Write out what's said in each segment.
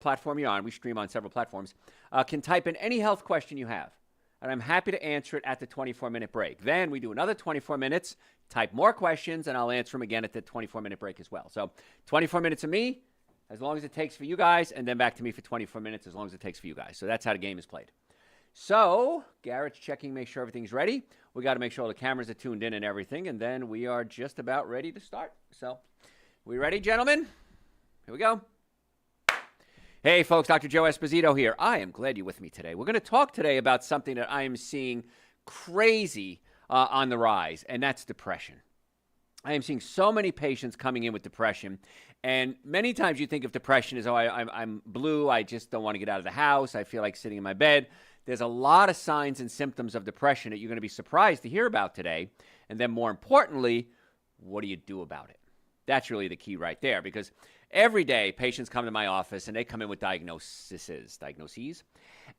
platform you're on, we stream on several platforms, can type in any health question you have. And I'm happy to answer it at the 24-minute break. Then we do another 24 minutes, type more questions, and I'll answer them again at the 24-minute break as well. So 24 minutes of me, as long as it takes for you guys, and then back to me for 24 minutes, as long as it takes for you guys. So that's how the game is played. So Garrett's checking, make sure everything's ready. We got to make sure all the cameras are tuned in and everything, and then we are just about ready to start. So we ready, gentlemen? Here we go. Hey, folks, Dr. Joe Esposito here. I am glad you're with me today. We're going to talk today about something that I am seeing crazy on the rise, and that's depression. I am seeing so many patients coming in with depression, and many times you think of depression as, oh, I'm blue, I just don't want to get out of the house, I feel like sitting in my bed. There's a lot of signs and symptoms of depression that you're going to be surprised to hear about today, and then more importantly, what do you do about it? That's really the key right there, because every day patients come to my office and they come in with diagnoses,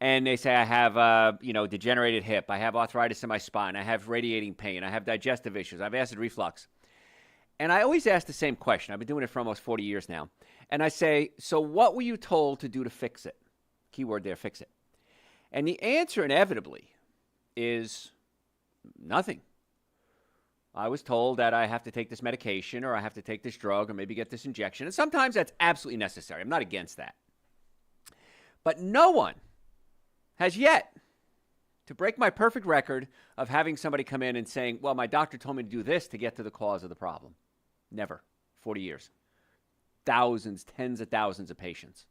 and they say, I have degenerated hip, I have arthritis in my spine, I have radiating pain, I have digestive issues, I have acid reflux. And I always ask the same question. I've been doing it for almost 40 years now. And I say, so what were you told to do to fix it? Keyword there, fix it. And the answer inevitably is nothing. I was told that I have to take this medication, or I have to take this drug, or maybe get this injection. And sometimes that's absolutely necessary. I'm not against that. But no one has yet, to break my perfect record of having somebody come in and saying, well, my doctor told me to do this to get to the cause of the problem. Never. 40 years. Thousands, tens of thousands of patients.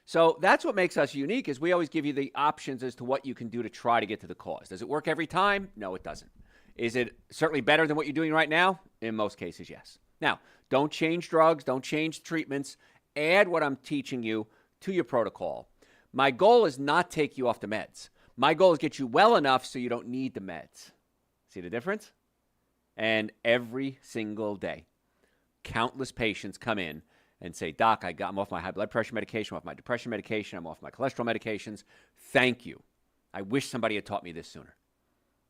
So that's what makes us unique, is we always give you the options as to what you can do to try to get to the cause. Does it work every time? No, it doesn't. Is it certainly better than what you're doing right now? In most cases, yes. Now, don't change drugs. Don't change treatments. Add what I'm teaching you to your protocol. My goal is not take you off the meds. My goal is get you well enough so you don't need the meds. See the difference? And every single day, countless patients come in and say, Doc, I'm off my high blood pressure medication, I'm off my depression medication, I'm off my cholesterol medications. Thank you. I wish somebody had taught me this sooner.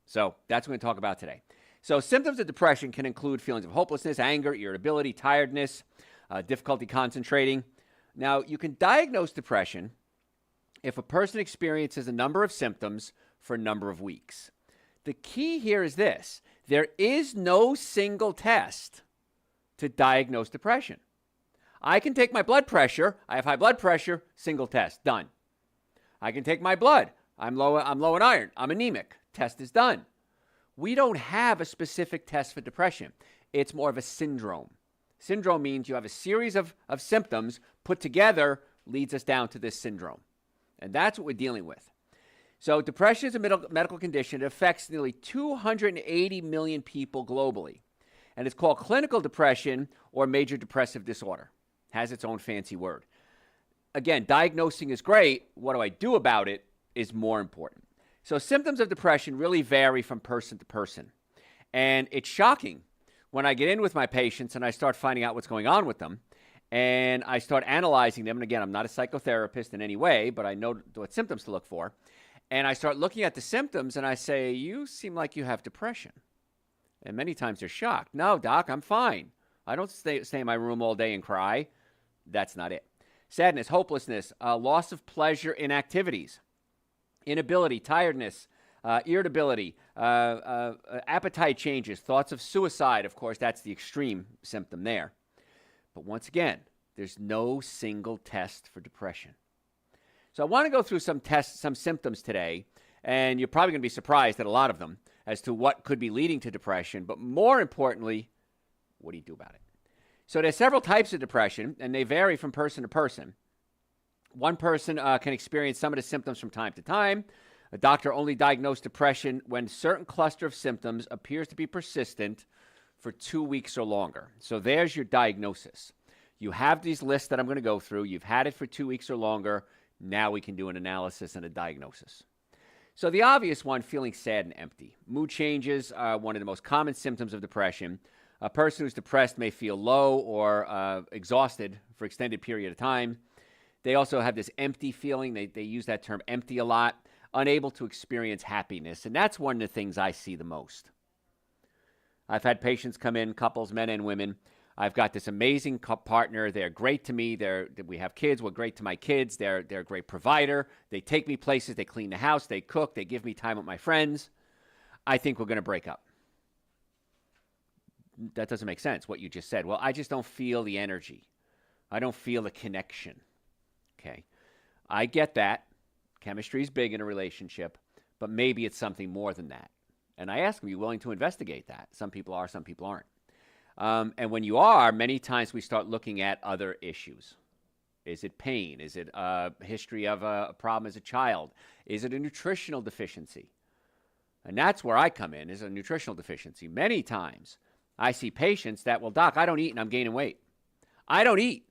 So that's what we're going to talk about today. So symptoms of depression can include feelings of hopelessness, anger, irritability, tiredness, difficulty concentrating. Now, you can diagnose depression if a person experiences a number of symptoms for a number of weeks. The key here is this. There is no single test to diagnose depression. I can take my blood pressure. I have high blood pressure. Single test. Done. I can take my blood. I'm low in iron. I'm anemic. Test is done. We don't have a specific test for depression. It's more of a syndrome. Syndrome means you have a series of symptoms put together leads us down to this syndrome. And that's what we're dealing with. So depression is a medical condition that affects nearly 280 million people globally. And it's called clinical depression or major depressive disorder. Has its own fancy word. Again, diagnosing is great. What do I do about it is more important. So symptoms of depression really vary from person to person. And it's shocking when I get in with my patients and I start finding out what's going on with them. And I start analyzing them. And again, I'm not a psychotherapist in any way, but I know what symptoms to look for. And I start looking at the symptoms and I say, you seem like you have depression. And many times they're shocked. No, doc, I'm fine. I don't stay in my room all day and cry. That's not it. Sadness, hopelessness, loss of pleasure in activities, inability, tiredness, irritability, appetite changes, thoughts of suicide. Of course, that's the extreme symptom there. But once again, there's no single test for depression. So I want to go through some symptoms today, and you're probably going to be surprised at a lot of them as to what could be leading to depression. But more importantly, what do you do about it? So there's several types of depression, and they vary from person to person. One person can experience some of the symptoms from time to time. A doctor only diagnosed depression when a certain cluster of symptoms appears to be persistent for 2 weeks or longer. So there's your diagnosis. You have these lists that I'm going to go through. You've had it for 2 weeks or longer. Now we can do an analysis and a diagnosis. So the obvious one, feeling sad and empty. Mood changes are one of the most common symptoms of depression. A person who's depressed may feel low or exhausted for extended period of time. They also have this empty feeling. They use that term empty a lot, unable to experience happiness. And that's one of the things I see the most. I've had patients come in, couples, men and women. I've got this amazing partner. They're great to me. We have kids. We're great to my kids. They're a great provider. They take me places. They clean the house. They cook. They give me time with my friends. I think we're going to break up. That doesn't make sense, what you just said. Well, I just don't feel the energy. I don't feel the connection. Okay. I get that. Chemistry is big in a relationship, but maybe it's something more than that. And I ask them, are you willing to investigate that? Some people are, some people aren't. And when you are, many times we start looking at other issues. Is it pain? Is it a history of a problem as a child? Is it a nutritional deficiency? And that's where I come in, is a nutritional deficiency. Many times I see patients that, well, doc, I don't eat and I'm gaining weight. I don't eat.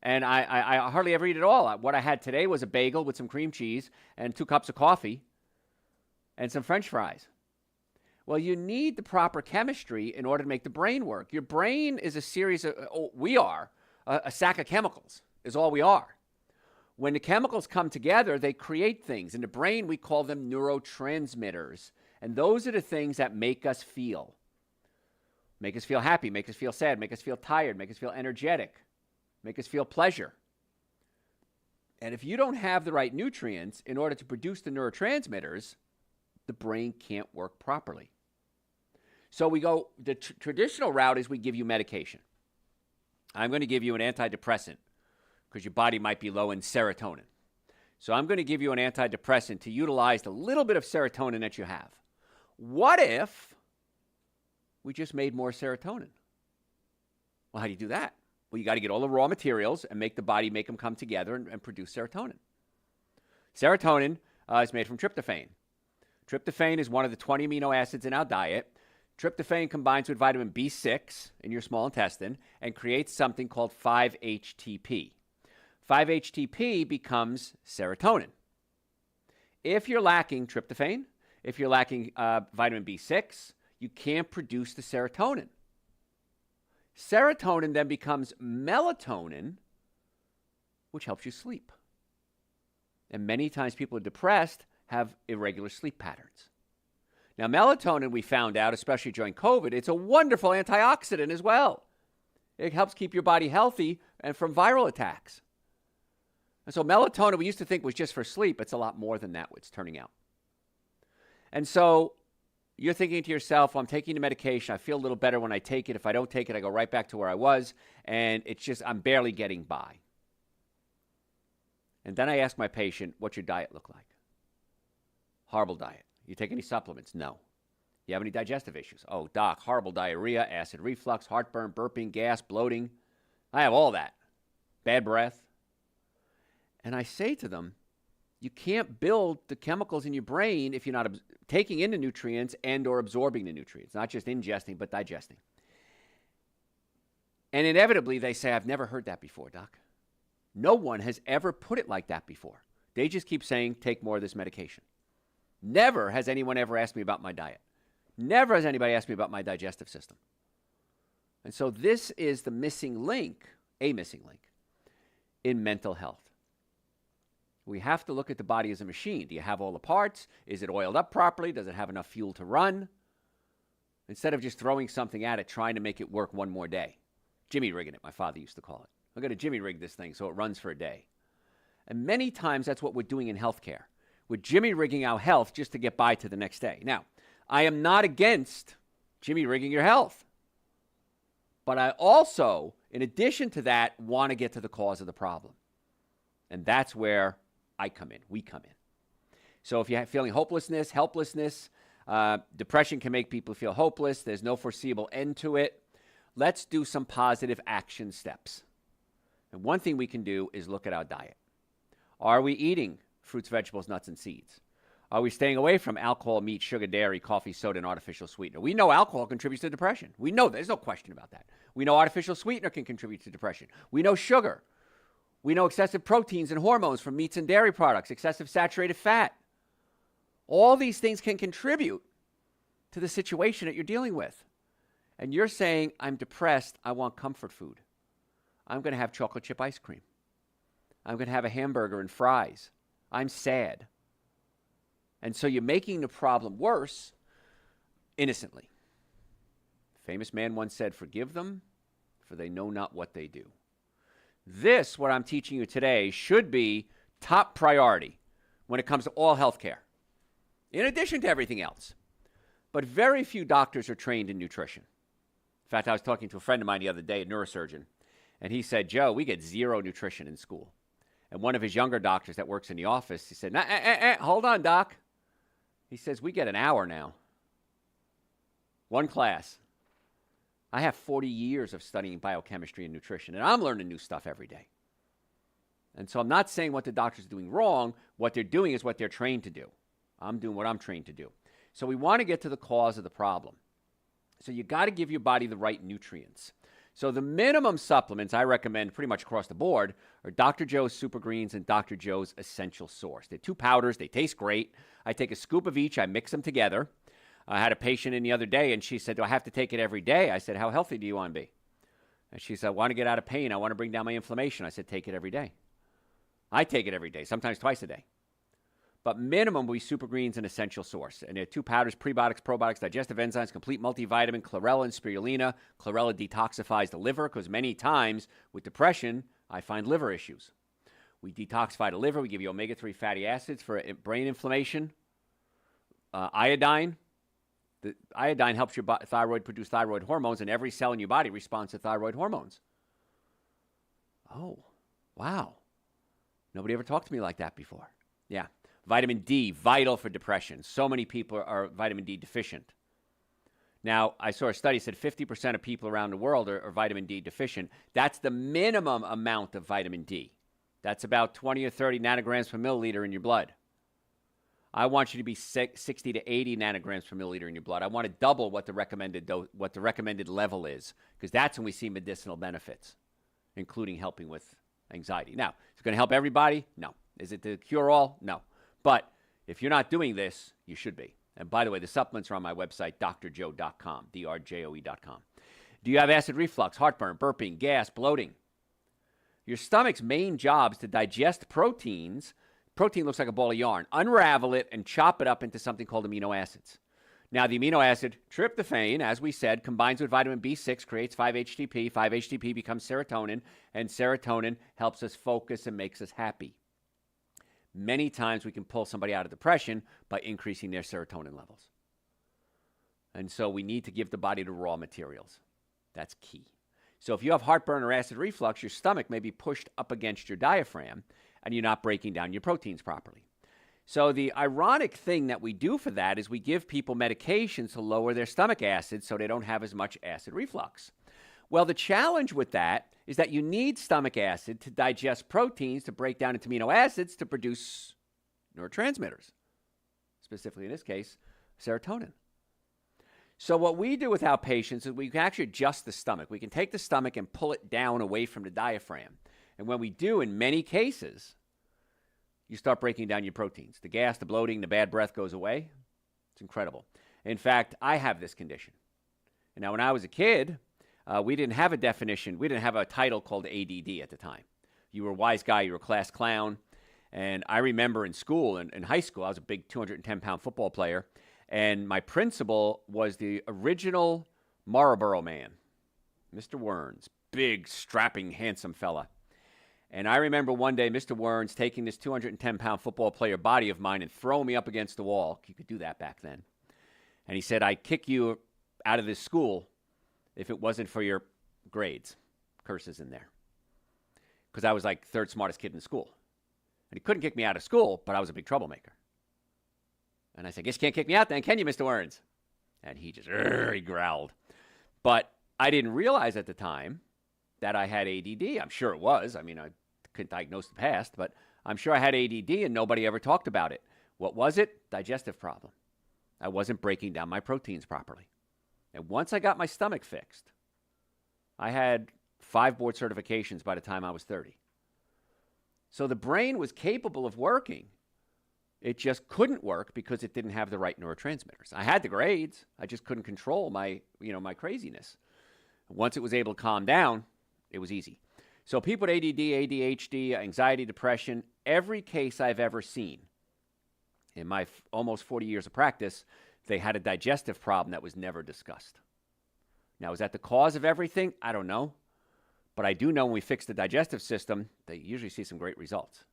And I hardly ever eat at all. What I had today was a bagel with some cream cheese and 2 cups of coffee and some French fries. Well, you need the proper chemistry in order to make the brain work. Your brain is a series of, a sack of chemicals is all we are. When the chemicals come together, they create things. In the brain, we call them neurotransmitters. And those are the things that make us feel. Make us feel happy, make us feel sad, make us feel tired, make us feel energetic, make us feel pleasure. And if you don't have the right nutrients in order to produce the neurotransmitters, the brain can't work properly. So we go, the traditional route is we give you medication. I'm going to give you an antidepressant because your body might be low in serotonin. So I'm going to give you an antidepressant to utilize the little bit of serotonin that you have. What if we just made more serotonin? Well, how do you do that? Well, you got to get all the raw materials and make the body make them come together and produce serotonin. Serotonin is made from tryptophan. Tryptophan is one of the 20 amino acids in our diet. Tryptophan combines with vitamin B6 in your small intestine and creates something called 5-HTP. 5-HTP becomes serotonin. If you're lacking tryptophan, if you're lacking vitamin B6, you can't produce the serotonin. Serotonin then becomes melatonin, which helps you sleep. And many times people are depressed have irregular sleep patterns. Now, melatonin, we found out, especially during COVID, it's a wonderful antioxidant as well. It helps keep your body healthy and from viral attacks. And so melatonin, we used to think was just for sleep. It's a lot more than that, it's turning out. And so you're thinking to yourself, well, I'm taking the medication. I feel a little better when I take it. If I don't take it, I go right back to where I was. And it's just, I'm barely getting by. And then I ask my patient, what's your diet look like? Horrible diet. You take any supplements? No. You have any digestive issues? Oh, doc, horrible diarrhea, acid reflux, heartburn, burping, gas, bloating. I have all that. Bad breath. And I say to them, you can't build the chemicals in your brain if you're not taking in the nutrients and or absorbing the nutrients, not just ingesting, but digesting. And inevitably, they say, I've never heard that before, doc. No one has ever put it like that before. They just keep saying, take more of this medication. Never has anyone ever asked me about my diet. Never has anybody asked me about my digestive system. And so this is the missing link, a missing link, in mental health. We have to look at the body as a machine. Do you have all the parts? Is it oiled up properly? Does it have enough fuel to run? Instead of just throwing something at it, trying to make it work one more day. Jimmy rigging it, my father used to call it. I'm going to Jimmy rig this thing so it runs for a day. And many times that's what we're doing in healthcare. We're Jimmy rigging our health just to get by to the next day. Now, I am not against Jimmy rigging your health. But I also, in addition to that, want to get to the cause of the problem. And that's where I come in. We come in. So if you're feeling hopelessness, helplessness, depression can make people feel hopeless. There's no foreseeable end to it. Let's do some positive action steps. And one thing we can do is look at our diet. Are we eating fruits, vegetables, nuts, and seeds? Are we staying away from alcohol, meat, sugar, dairy, coffee, soda, and artificial sweetener? We know alcohol contributes to depression. We know there's no question about that. We know artificial sweetener can contribute to depression. We know sugar. We know excessive proteins and hormones from meats and dairy products, excessive saturated fat. All these things can contribute to the situation that you're dealing with. And you're saying, I'm depressed, I want comfort food. I'm going to have chocolate chip ice cream. I'm going to have a hamburger and fries. I'm sad. And so you're making the problem worse innocently. A famous man once said, forgive them, for they know not what they do. This, what I'm teaching you today, should be top priority when it comes to all healthcare, in addition to everything else. But very few doctors are trained in nutrition. In fact, I was talking to a friend of mine the other day, a neurosurgeon, and he said, Joe, we get zero nutrition in school. And one of his younger doctors that works in the office, he said, hold on, doc. He says, we get an hour now. One class. I have 40 years of studying biochemistry and nutrition, and I'm learning new stuff every day. And so I'm not saying what the doctor's doing wrong. What they're doing is what they're trained to do. I'm doing what I'm trained to do. So we want to get to the cause of the problem. So you got to give your body the right nutrients. So the minimum supplements I recommend pretty much across the board are Dr. Joe's Super Greens and Dr. Joe's Essential Source. They're 2 powders. They taste great. I take a scoop of each. I mix them together. I had a patient in the other day, and she said, do I have to take it every day? I said, how healthy do you want to be? And she said, I want to get out of pain. I want to bring down my inflammation. I said, take it every day. I take it every day, sometimes twice a day. But minimum will be Super Greens and Essential Source. And there are 2 powders, prebiotics, probiotics, digestive enzymes, complete multivitamin, chlorella and spirulina. Chlorella detoxifies the liver because many times with depression, I find liver issues. We detoxify the liver. We give you omega-3 fatty acids for brain inflammation. Iodine. The iodine helps your thyroid produce thyroid hormones, and every cell in your body responds to thyroid hormones. Oh, wow. Nobody ever talked to me like that before. Yeah. Vitamin D, vital for depression. So many people are vitamin D deficient. Now, I saw a study that said 50% of people around the world are vitamin D deficient. That's the minimum amount of vitamin D. That's about 20 or 30 nanograms per milliliter in your blood. I want you to be 60 to 80 nanograms per milliliter in your blood. I want to double what the recommended level is, because that's when we see medicinal benefits, including helping with anxiety. Now, is it going to help everybody? No. Is it the cure-all? No. But if you're not doing this, you should be. And by the way, the supplements are on my website, drjoe.com, drjoe.com. Do you have acid reflux, heartburn, burping, gas, bloating? Your stomach's main job is to digest proteins. Protein looks like a ball of yarn. Unravel it and chop it up into something called amino acids. Now, the amino acid tryptophan, as we said, combines with vitamin B6, creates 5-HTP. 5-HTP becomes serotonin, and serotonin helps us focus and makes us happy. Many times we can pull somebody out of depression by increasing their serotonin levels. And so we need to give the body the raw materials. That's key. So if you have heartburn or acid reflux, your stomach may be pushed up against your diaphragm, and you're not breaking down your proteins properly. So the ironic thing that we do for that is we give people medications to lower their stomach acid so they don't have as much acid reflux. Well, the challenge with that is that you need stomach acid to digest proteins to break down into amino acids to produce neurotransmitters, specifically in this case, serotonin. So what we do with our patients is we can actually adjust the stomach. We can take the stomach and pull it down away from the diaphragm. And when we do, in many cases, you start breaking down your proteins. The gas, the bloating, the bad breath goes away. It's incredible. In fact, I have this condition. And now, when I was a kid, we didn't have a definition. We didn't have a title called ADD at the time. You were a wise guy. You were a class clown. And I remember in school, in high school, I was a big 210-pound football player. And my principal was the original Marlboro man, Mr. Werns, big, strapping, handsome fella. And I remember one day Mr. Werns taking this 210-pound football player body of mine and throwing me up against the wall. You could do that back then. And he said, I'd kick you out of this school if it wasn't for your grades. Curses in there. Because I was like third smartest kid in school. And he couldn't kick me out of school, but I was a big troublemaker. And I said, guess you can't kick me out then, can you, Mr. Werns? And he just, he growled. But I didn't realize at the time that I had ADD. I'm sure it was. I mean, I couldn't diagnose the past, but I'm sure I had ADD and nobody ever talked about it. What was it? Digestive problem. I wasn't breaking down my proteins properly. And once I got my stomach fixed, I had 5 board certifications by the time I was 30. So the brain was capable of working. It just couldn't work because it didn't have the right neurotransmitters. I had the grades. I just couldn't control my craziness. Once it was able to calm down, it was easy. So people with ADD, ADHD, anxiety, depression, every case I've ever seen in my almost 40 years of practice, they had a digestive problem that was never discussed. Now, is that the cause of everything? I don't know. But I do know when we fix the digestive system, they usually see some great results.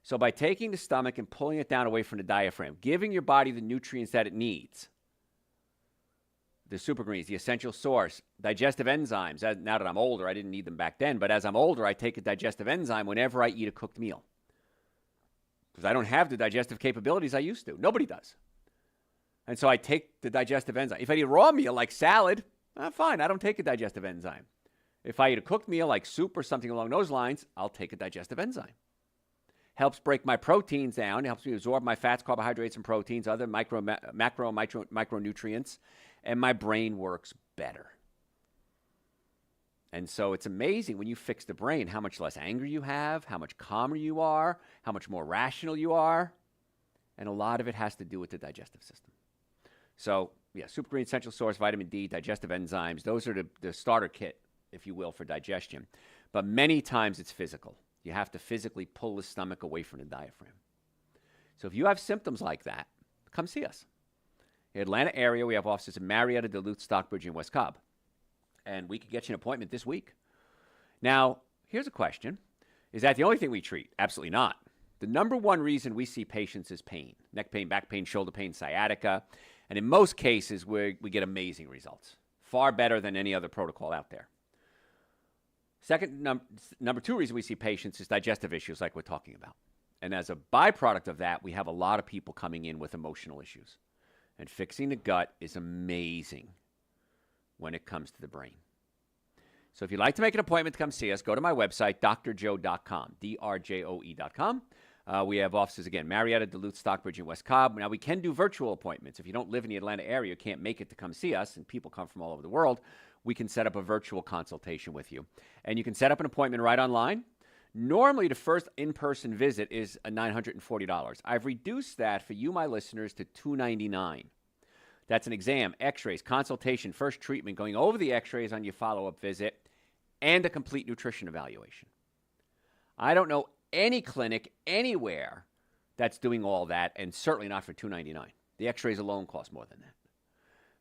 So by taking the stomach and pulling it down away from the diaphragm, giving your body the nutrients that it needs, the super greens, the essential source, digestive enzymes. Now that I'm older, I didn't need them back then, but as I'm older, I take a digestive enzyme whenever I eat a cooked meal. Because I don't have the digestive capabilities I used to. Nobody does. And so I take the digestive enzyme. If I eat a raw meal like salad, fine, I don't take a digestive enzyme. If I eat a cooked meal like soup or something along those lines, I'll take a digestive enzyme. Helps break my proteins down. It helps me absorb my fats, carbohydrates, and proteins, other macronutrients, and my brain works better. And so it's amazing when you fix the brain how much less anger you have, how much calmer you are, how much more rational you are. And a lot of it has to do with the digestive system. So, yeah, super green, essential source, vitamin D, digestive enzymes, those are the starter kit, if you will, for digestion. But many times it's physical. You have to physically pull the stomach away from the diaphragm. So if you have symptoms like that, come see us. In the Atlanta area, we have offices in Marietta, Duluth, Stockbridge, and West Cobb. And we could get you an appointment this week. Now, here's a question. Is that the only thing we treat? Absolutely not. The number one reason we see patients is pain. Neck pain, back pain, shoulder pain, sciatica. And in most cases, we get amazing results. Far better than any other protocol out there. Second, number two reason we see patients is digestive issues like we're talking about. And as a byproduct of that, we have a lot of people coming in with emotional issues. And fixing the gut is amazing when it comes to the brain. So if you'd like to make an appointment to come see us, go to my website, drjoe.com, drjoe.com. We have offices, again, Marietta, Duluth, Stockbridge, and West Cobb. Now, we can do virtual appointments. If you don't live in the Atlanta area, you can't make it to come see us, and people come from all over the world, we can set up a virtual consultation with you. And you can set up an appointment right online. Normally, the first in-person visit is $940. I've reduced that for you, my listeners, to $299. That's an exam, x-rays, consultation, first treatment, going over the x-rays on your follow-up visit, and a complete nutrition evaluation. I don't know any clinic anywhere that's doing all that, and certainly not for $299. The x-rays alone cost more than that.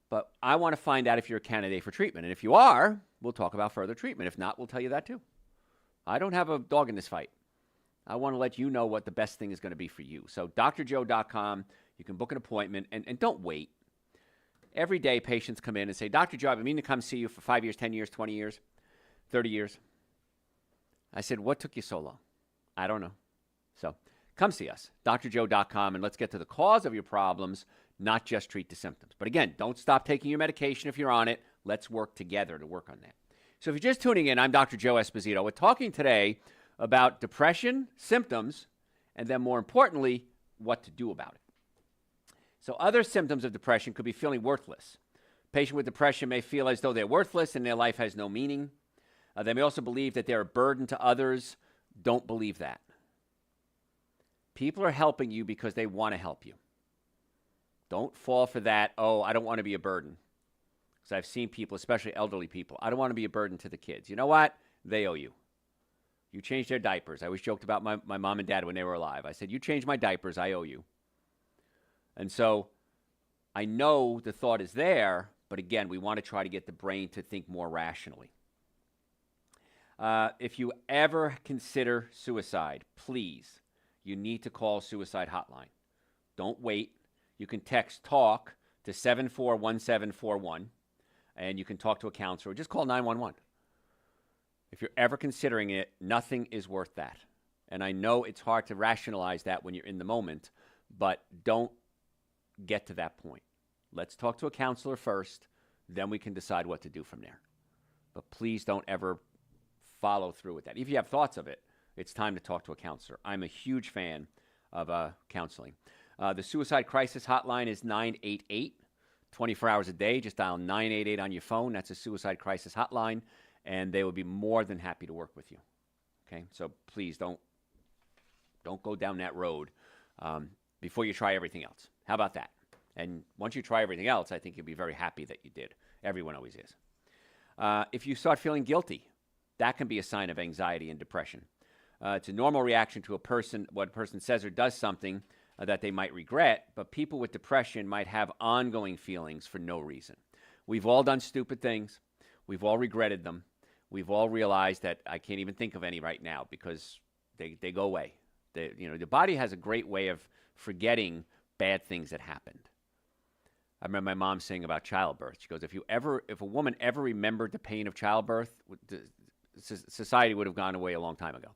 But I want to find out if you're a candidate for treatment. And if you are, we'll talk about further treatment. If not, we'll tell you that too. I don't have a dog in this fight. I want to let you know what the best thing is going to be for you. So drjoe.com, you can book an appointment, and don't wait. Every day, patients come in and say, Dr. Joe, I've been meaning to come see you for 5 years, 10 years, 20 years, 30 years. I said, what took you so long? I don't know. So come see us, drjoe.com, and let's get to the cause of your problems, not just treat the symptoms. But again, don't stop taking your medication if you're on it. Let's work together to work on that. So if you're just tuning in, I'm Dr. Joe Esposito. We're talking today about depression, symptoms, and then more importantly, what to do about it. So other symptoms of depression could be feeling worthless. A patient with depression may feel as though they're worthless and their life has no meaning. They may also believe that they're a burden to others. Don't believe that. People are helping you because they want to help you. Don't fall for that, oh, I don't want to be a burden. Because I've seen people, especially elderly people, I don't want to be a burden to the kids. You know what? They owe you. You changed their diapers. I always joked about my mom and dad when they were alive. I said, you changed my diapers, I owe you. And so I know the thought is there, but again, we want to try to get the brain to think more rationally. If you ever consider suicide, please, you need to call Suicide Hotline. Don't wait. You can text TALK to 741741, and you can talk to a counselor or just call 911. If you're ever considering it, nothing is worth that. And I know it's hard to rationalize that when you're in the moment, but don't get to that point. Let's talk to a counselor first, then we can decide what to do from there. But please don't ever follow through with that. If you have thoughts of it, it's time to talk to a counselor. I'm a huge fan of counseling. The Suicide Crisis Hotline is 988, 24 hours a day. Just dial 988 on your phone. That's a Suicide Crisis Hotline, and they will be more than happy to work with you. Okay, so please don't go down that road before you try everything else. How about that? And once you try everything else, I think you'll be very happy that you did. Everyone always is. If you start feeling guilty, that can be a sign of anxiety and depression. It's a normal reaction to what a person says or does something that they might regret, but people with depression might have ongoing feelings for no reason. We've all done stupid things. We've all regretted them. We've all realized that I can't even think of any right now because they go away. The body has a great way of forgetting bad things that happened. I remember my mom saying about childbirth. She goes, if a woman ever remembered the pain of childbirth, society would have gone away a long time ago.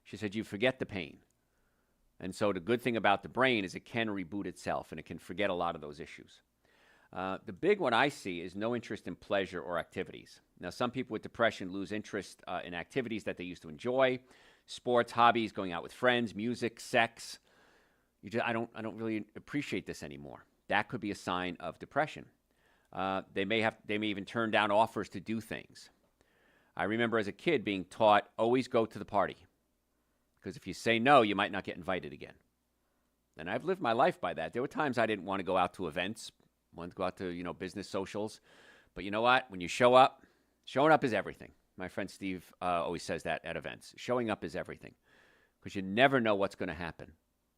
She said, you forget the pain. And so the good thing about the brain is it can reboot itself and it can forget a lot of those issues. The big one I see is no interest in pleasure or activities. Now, some people with depression lose interest in activities that they used to enjoy, sports, hobbies, going out with friends, music, sex. I don't really appreciate this anymore. That could be a sign of depression. They may even turn down offers to do things. I remember as a kid being taught, always go to the party. Because if you say no, you might not get invited again. And I've lived my life by that. There were times I didn't want to go out to events, wanted to go out to, business socials. But you know what? When you show up, showing up is everything. My friend Steve always says that at events. Showing up is everything. Because you never know what's going to happen.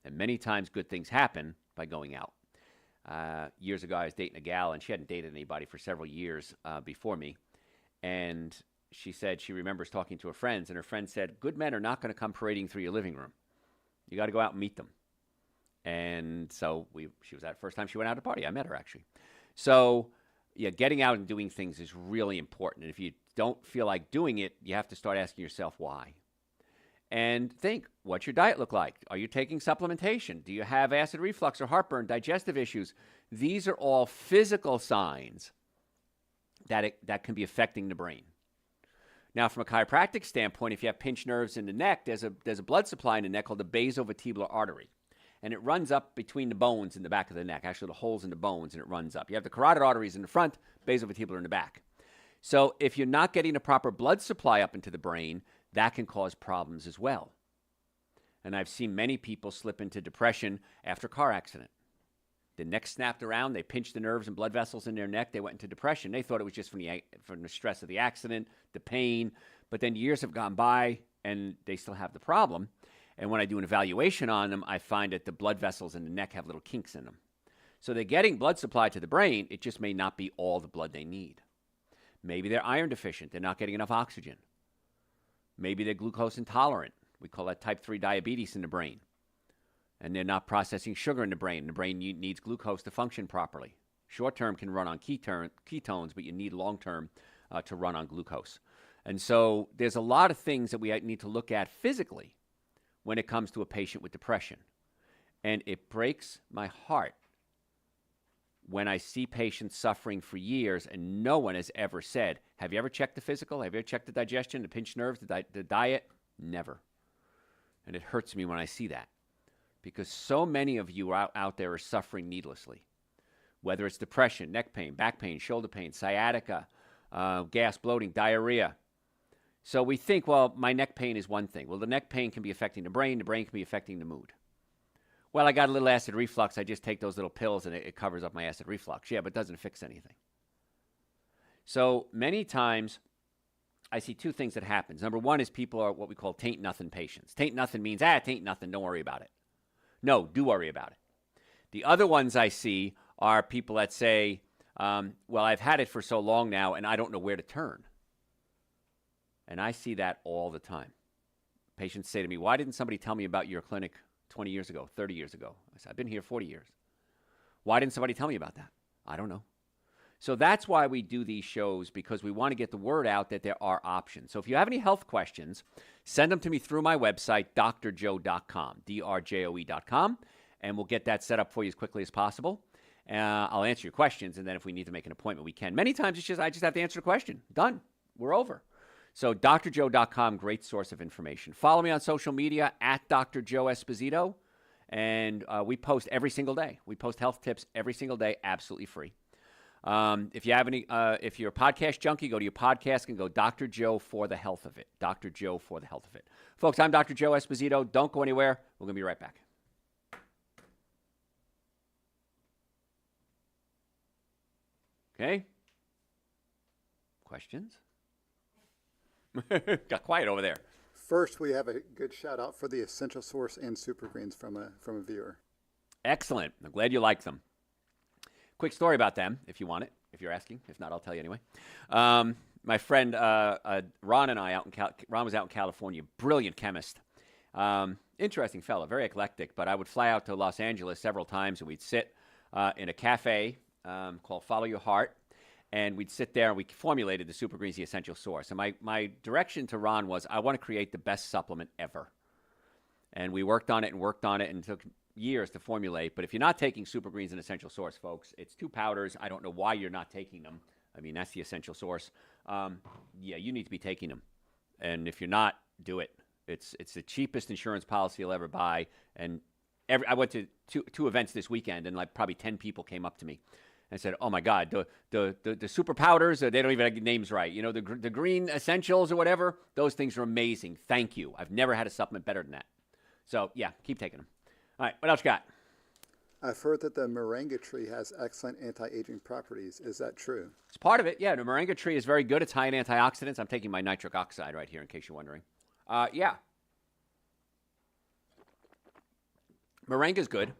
And many times good things happen by going out. Years ago, I was dating a gal, and she hadn't dated anybody for several years before me. And she said she remembers talking to her friends, and her friend said, good men are not going to come parading through your living room. You got to go out and meet them. And so she was that first time she went out to party. I met her, actually. So, yeah, getting out and doing things is really important. And if you don't feel like doing it, you have to start asking yourself why. And think, what's your diet look like? Are you taking supplementation? Do you have acid reflux or heartburn, digestive issues? These are all physical signs that can be affecting the brain. Now, from a chiropractic standpoint, if you have pinched nerves in the neck, there's a blood supply in the neck called the basovertebral artery. And it runs up between the bones in the back of the neck, actually the holes in the bones, and it runs up. You have the carotid arteries in the front, basovertebral in the back. So if you're not getting the proper blood supply up into the brain, that can cause problems as well. And I've seen many people slip into depression after a car accident. The neck snapped around, they pinched the nerves and blood vessels in their neck, they went into depression. They thought it was just from the stress of the accident, the pain, but then years have gone by and they still have the problem. And when I do an evaluation on them, I find that the blood vessels in the neck have little kinks in them. So they're getting blood supply to the brain, it just may not be all the blood they need. Maybe they're iron deficient, they're not getting enough oxygen. Maybe they're glucose intolerant. We call that type 3 diabetes in the brain. And they're not processing sugar in the brain. The brain needs glucose to function properly. Short-term can run on ketones, but you need long-term to run on glucose. And so there's a lot of things that we need to look at physically when it comes to a patient with depression. And it breaks my heart when I see patients suffering for years and no one has ever said, have you ever checked the physical? Have you ever checked the digestion, the pinched nerves, the diet? Never. And it hurts me when I see that because so many of you out there are suffering needlessly, whether it's depression, neck pain, back pain, shoulder pain, sciatica, gas, bloating, diarrhea. So we think, well, my neck pain is one thing. Well, the neck pain can be affecting the brain can be affecting the mood. Well, I got a little acid reflux. I just take those little pills and it covers up my acid reflux. Yeah, but it doesn't fix anything. So many times I see two things that happens. Number one is people are what we call taint nothing patients. Taint nothing means, taint nothing, don't worry about it. No, do worry about it. The other ones I see are people that say, well, I've had it for so long now and I don't know where to turn. And I see that all the time. Patients say to me, why didn't somebody tell me about your clinic 20 years ago, 30 years ago? I said, I've been here 40 years. Why didn't somebody tell me about that? I don't know. So that's why we do these shows, because we want to get the word out that there are options. So if you have any health questions, send them to me through my website, drjoe.com, drjoe.com, and we'll get that set up for you as quickly as possible. I'll answer your questions, and then if we need to make an appointment, we can. Many times I just have to answer the question. Done. We're over. So drjoe.com, great source of information. Follow me on social media at Dr. Joe Esposito, and we post every single day. We post health tips every single day, absolutely free. If you have any, if you're a podcast junkie, go to your podcast and go Dr. Joe for the health of it. Dr. Joe for the health of it. Folks, I'm Dr. Joe Esposito. Don't go anywhere. We're going to be right back. Okay. Questions? Got quiet over there. First, we have a good shout out for the Essential Source and Super Greens from a viewer. Excellent. I'm glad you like them. Quick story about them, if you want it, if you're asking. If not, I'll tell you anyway. my friend Ron and I Ron was out in California, brilliant chemist. Interesting fellow, very eclectic. But I would fly out to Los Angeles several times, and we'd sit in a cafe called Follow Your Heart, and we'd sit there and we formulated the Super Greens, the essential source. And my direction to Ron was, I want to create the best supplement ever. And we worked on it and took years to formulate. But if you're not taking Super Greens and essential source, folks, it's 2 powders. I don't know why you're not taking them. I mean, that's the essential source. Yeah, you need to be taking them. And if you're not, do it. It's the cheapest insurance policy you'll ever buy. And I went to two events this weekend, and like probably 10 people came up to me and said, "Oh my God, the super powders, they don't even have names right. You know, the green essentials or whatever. Those things are amazing. Thank you. I've never had a supplement better than that. So yeah, keep taking them. All right, what else you got? I've heard that the moringa tree has excellent anti-aging properties. Is that true? It's part of it. Yeah, the moringa tree is very good. It's high in antioxidants. I'm taking my nitric oxide right here in case you're wondering. Yeah. Moringa is good.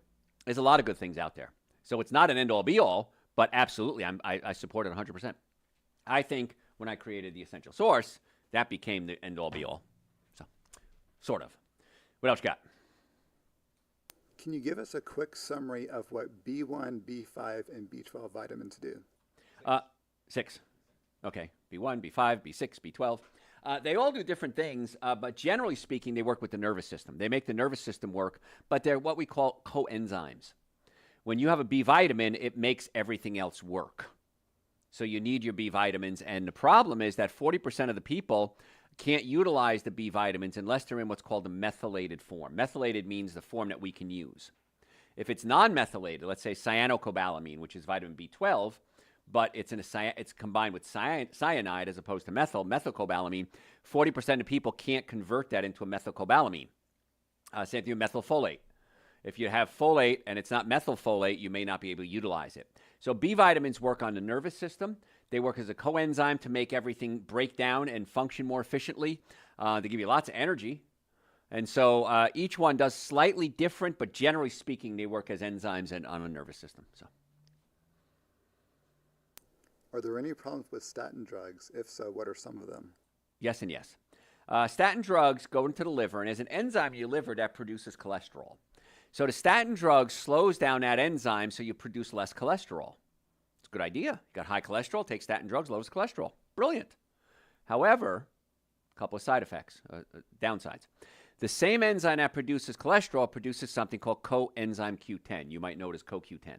There's a lot of good things out there. So it's not an end-all, be-all, but absolutely, I support it 100%. I think when I created the essential source, that became the end-all, be-all. So, sort of. What else you got? Can you give us a quick summary of what B1, B5, and B12 vitamins do? 6. Okay. B1, B5, B6, B12. They all do different things, but generally speaking, they work with the nervous system. They make the nervous system work, but they're what we call coenzymes. When you have a B vitamin, it makes everything else work. So you need your B vitamins, and the problem is that 40% of the people can't utilize the B vitamins unless they're in what's called a methylated form. Methylated means the form that we can use. If it's non-methylated, let's say cyanocobalamin, which is vitamin B12, but it's combined with cyanide as opposed to methylcobalamin, 40% of people can't convert that into a methylcobalamin. Same thing with methylfolate. If you have folate and it's not methylfolate, you may not be able to utilize it. So B vitamins work on the nervous system. They work as a coenzyme to make everything break down and function more efficiently. They give you lots of energy. And so each one does slightly different, but generally speaking, they work as enzymes and on a nervous system. So, Are there any problems with statin drugs? If so, what are some of them? yes and yes. Statin drugs go into the liver, and there's an enzyme in your liver that produces cholesterol. So the statin drug slows down that enzyme so you produce less cholesterol. It's a good idea. You got high cholesterol, take statin drugs, lowers cholesterol. Brilliant. However, a couple of side effects, downsides. The same enzyme that produces cholesterol produces something called coenzyme Q10. You might know it as CoQ10.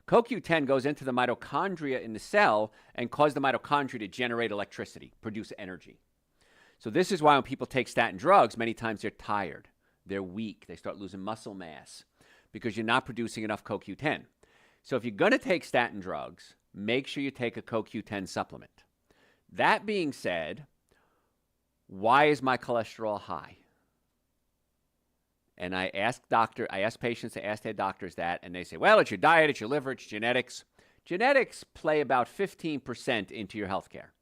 CoQ10 goes into the mitochondria in the cell and causes the mitochondria to generate electricity, produce energy. So this is why when people take statin drugs, many times they're tired, they're weak, they start losing muscle mass because you're not producing enough CoQ10. So if you're going to take statin drugs, make sure you take a CoQ10 supplement. That being said, why is my cholesterol high? And I ask patients to ask their doctors that, and they say, well, it's your diet, it's your liver, it's genetics. Genetics play about 15% into your health care.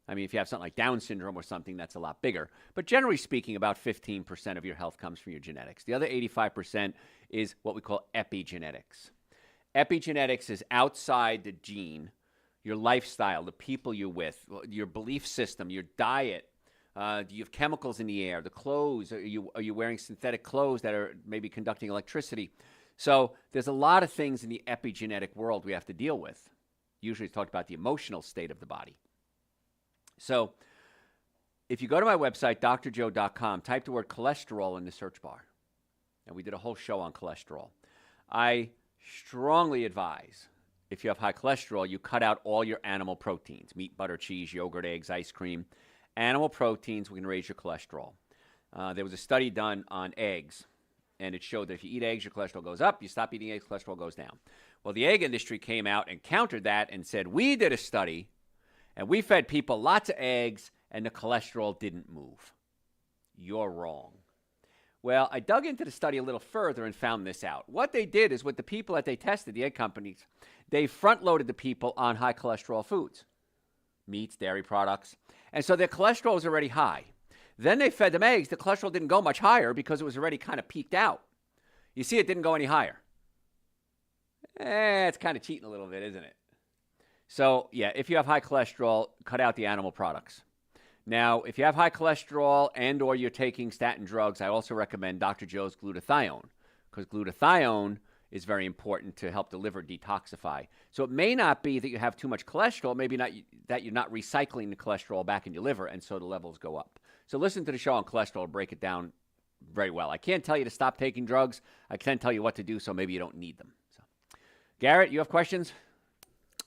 I mean, if you have something like Down syndrome or something, that's a lot bigger. But generally speaking, about 15% of your health comes from your genetics. The other 85% is what we call epigenetics. Epigenetics is outside the gene, your lifestyle, the people you're with, your belief system, your diet. Do you have chemicals in the air? The clothes, are you wearing synthetic clothes that are maybe conducting electricity? So there's a lot of things in the epigenetic world we have to deal with. Usually it's talked about the emotional state of the body. So if you go to my website, drjoe.com, type the word cholesterol in the search bar. And we did a whole show on cholesterol. I strongly advise, if you have high cholesterol, you cut out all your animal proteins, meat, butter, cheese, yogurt, eggs, ice cream. Animal proteins can raise your cholesterol. There was a study done on eggs, and it showed that if you eat eggs, your cholesterol goes up. You stop eating eggs, cholesterol goes down. Well, the egg industry came out and countered that and said, we did a study, and we fed people lots of eggs, and the cholesterol didn't move. You're wrong. Well, I dug into the study a little further and found this out. What they did is with the people that they tested, the egg companies, they front-loaded the people on high cholesterol foods, meats, dairy products. And so their cholesterol was already high. Then they fed them eggs. The cholesterol didn't go much higher because it was already kind of peaked out. You see, it didn't go any higher. It's kind of cheating a little bit, isn't it? So, yeah, if you have high cholesterol, cut out the animal products. Now, if you have high cholesterol and or you're taking statin drugs, I also recommend Dr. Joe's glutathione because glutathione is very important to help the liver detoxify. So it may not be that you have too much cholesterol, maybe not that you're not recycling the cholesterol back in your liver, and so the levels go up. So listen to the show on cholesterol, break it down very well. I can't tell you to stop taking drugs. I can tell you what to do, so maybe you don't need them. So, Garrett, you have questions?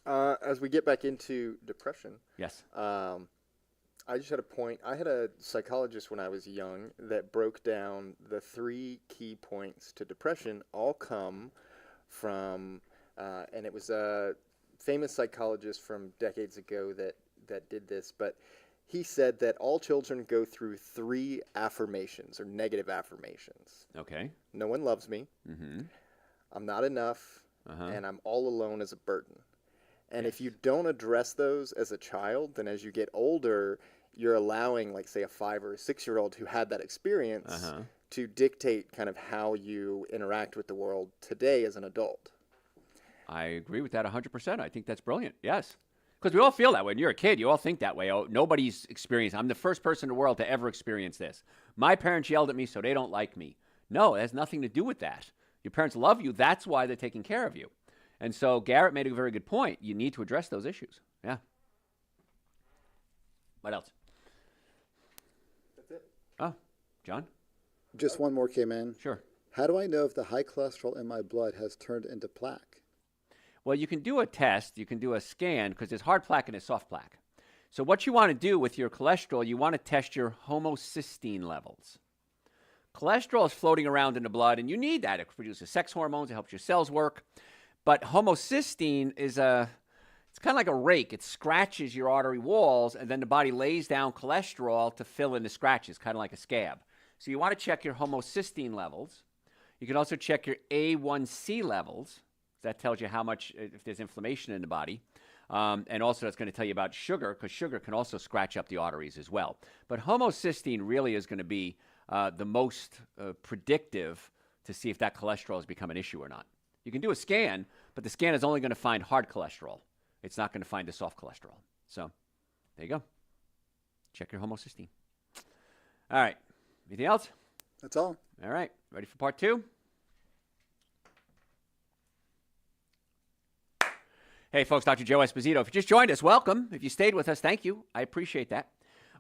As we get back into depression, Yes. I just had a point. I had a psychologist when I was young that broke down the 3 key points to depression all come from, and it was a famous psychologist from decades ago that did this, but he said that all children go through 3 affirmations or negative affirmations. Okay. No one loves me. Mm-hmm. I'm not enough. Uh-huh. And I'm all alone as a burden. And if you don't address those as a child, then as you get older, you're allowing, like, say, a 5 or a 6-year-old who had that experience to dictate kind of how you interact with the world today as an adult. I agree with that 100%. I think that's brilliant. Yes. Because we all feel that way. When you're a kid, you all think that way. Oh, nobody's experienced. I'm the first person in the world to ever experience this. My parents yelled at me, so they don't like me. No, it has nothing to do with that. Your parents love you. That's why they're taking care of you. And so Garrett made a very good point. You need to address those issues. Yeah. What else? That's it. Oh, John? Just one more came in. Sure. How do I know if the high cholesterol in my blood has turned into plaque? Well, you can do a test. You can do a scan because there's hard plaque and there's soft plaque. So what you want to do with your cholesterol, you want to test your homocysteine levels. Cholesterol is floating around in the blood, and you need that. It produces sex hormones. It helps your cells work. But homocysteine is it's kind of like a rake. It scratches your artery walls, and then the body lays down cholesterol to fill in the scratches, kind of like a scab. So you want to check your homocysteine levels. You can also check your A1C levels. That tells you how much, if there's inflammation in the body. And also that's going to tell you about sugar, because sugar can also scratch up the arteries as well. But homocysteine really is going to be the most predictive to see if that cholesterol has become an issue or not. You can do a scan, but the scan is only going to find hard cholesterol. It's not going to find the soft cholesterol. So there you go. Check your homocysteine. All right. Anything else? That's all. All right. Ready for part 2? Hey, folks, Dr. Joe Esposito. If you just joined us, welcome. If you stayed with us, thank you. I appreciate that.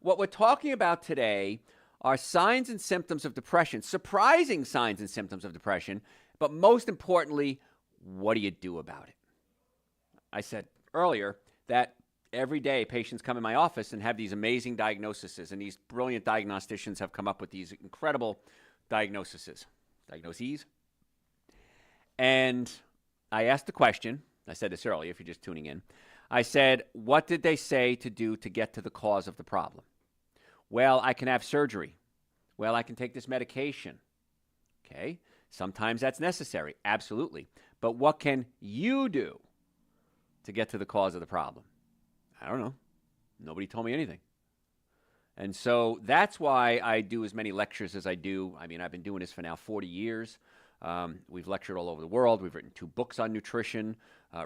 What we're talking about today are signs and symptoms of depression, surprising signs and symptoms of depression, but most importantly, what do you do about it? I said earlier that every day patients come in my office and have these amazing diagnoses, and these brilliant diagnosticians have come up with these incredible diagnoses. And I asked the question, I said this earlier if you're just tuning in, I said, what did they say to do to get to the cause of the problem? Well, I can have surgery. Well, I can take this medication. Okay, sometimes that's necessary, absolutely. But what can you do to get to the cause of the problem? I don't know. Nobody told me anything. And so that's why I do as many lectures as I do. I mean, I've been doing this for now 40 years. We've lectured all over the world. We've written 2 books on nutrition,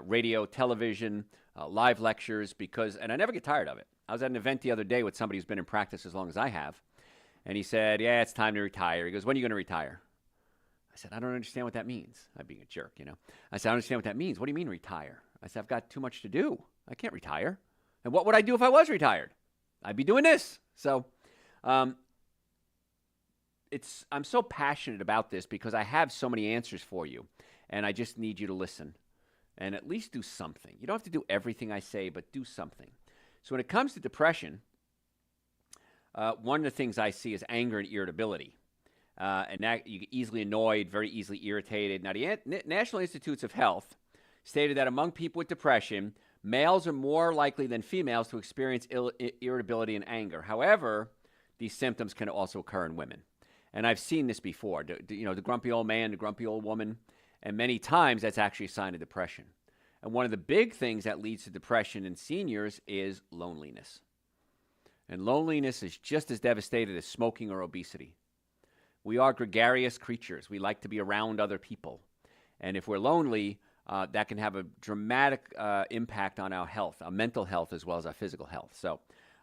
radio, television, live lectures, and I never get tired of it. I was at an event the other day with somebody who's been in practice as long as I have, and he said, yeah, it's time to retire. He goes, when are you going to retire? I said, I don't understand what that means. I'm being a jerk, you know. I said, I don't understand what that means. What do you mean retire? I said, I've got too much to do. I can't retire. And what would I do if I was retired? I'd be doing this. So I'm so passionate about this because I have so many answers for you, and I just need you to listen and at least do something. You don't have to do everything I say, but do something. So when it comes to depression, one of the things I see is anger and irritability. And that you get easily annoyed, very easily irritated. Now, the National Institutes of Health stated that among people with depression, males are more likely than females to experience irritability and anger. However, these symptoms can also occur in women. And I've seen this before, the grumpy old man, the grumpy old woman, and many times that's actually a sign of depression. And one of the big things that leads to depression in seniors is loneliness. And loneliness is just as devastating as smoking or obesity. We are gregarious creatures. We like to be around other people. And if we're lonely, that can have a dramatic impact on our health, our mental health, as well as our physical health. So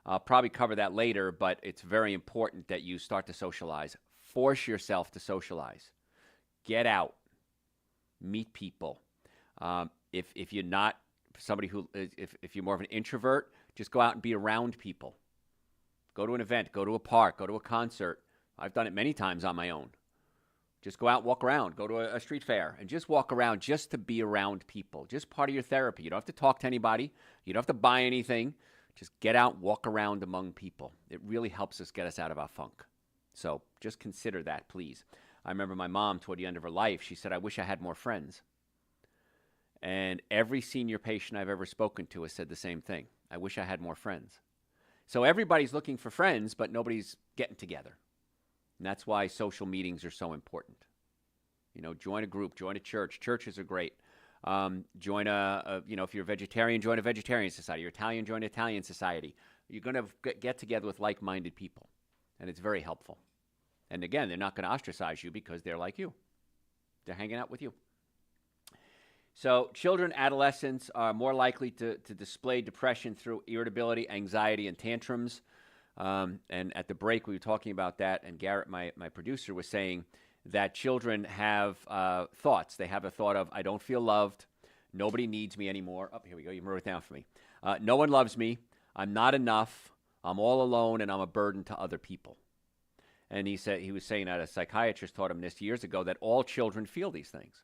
I'll probably cover that later, but it's very important that you start to socialize. Force yourself to socialize. Get out. Meet people. If you're not somebody who, if you're more of an introvert, just go out and be around people. Go to an event, go to a park, go to a concert. I've done it many times on my own. Just go out, walk around, go to a street fair, and just walk around just to be around people. Just part of your therapy. You don't have to talk to anybody. You don't have to buy anything. Just get out, walk around among people. It really helps us get us out of our funk. So just consider that, please. I remember my mom, toward the end of her life, she said, I wish I had more friends. And every senior patient I've ever spoken to has said the same thing. I wish I had more friends. So everybody's looking for friends, but nobody's getting together. And that's why social meetings are so important. You know, join a group, join a church. Churches are great. Join if you're a vegetarian, join a vegetarian society. You're Italian, join an Italian society. You're going to get together with like-minded people, and it's very helpful. And again, they're not going to ostracize you because they're like you. They're hanging out with you. So children, adolescents are more likely to display depression through irritability, anxiety, and tantrums. And at the break, we were talking about that, and Garrett, my producer, was saying that children have thoughts. They have a thought of, I don't feel loved. Nobody needs me anymore. Oh, here we go. You wrote it down for me. No one loves me. I'm not enough. I'm all alone, and I'm a burden to other people. And he was saying that a psychiatrist taught him this years ago, that all children feel these things.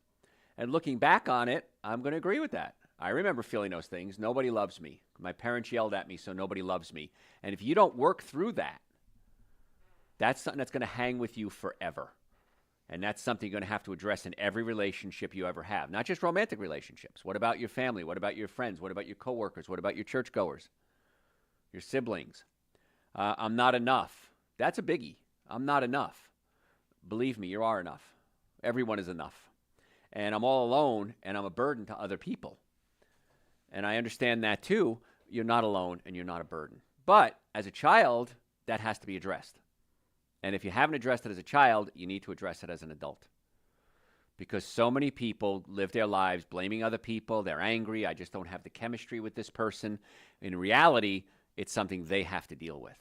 And looking back on it, I'm going to agree with that. I remember feeling those things. Nobody loves me. My parents yelled at me, so nobody loves me. And if you don't work through that, that's something that's going to hang with you forever. And that's something you're going to have to address in every relationship you ever have, not just romantic relationships. What about your family? What about your friends? What about your coworkers? What about your churchgoers? Your siblings? I'm not enough. That's a biggie. I'm not enough. Believe me, you are enough. Everyone is enough. And I'm all alone, and I'm a burden to other people. And I understand that too. You're not alone, and you're not a burden. But as a child, that has to be addressed. And if you haven't addressed it as a child, you need to address it as an adult. Because so many people live their lives blaming other people. They're angry. I just don't have the chemistry with this person. In reality, it's something they have to deal with.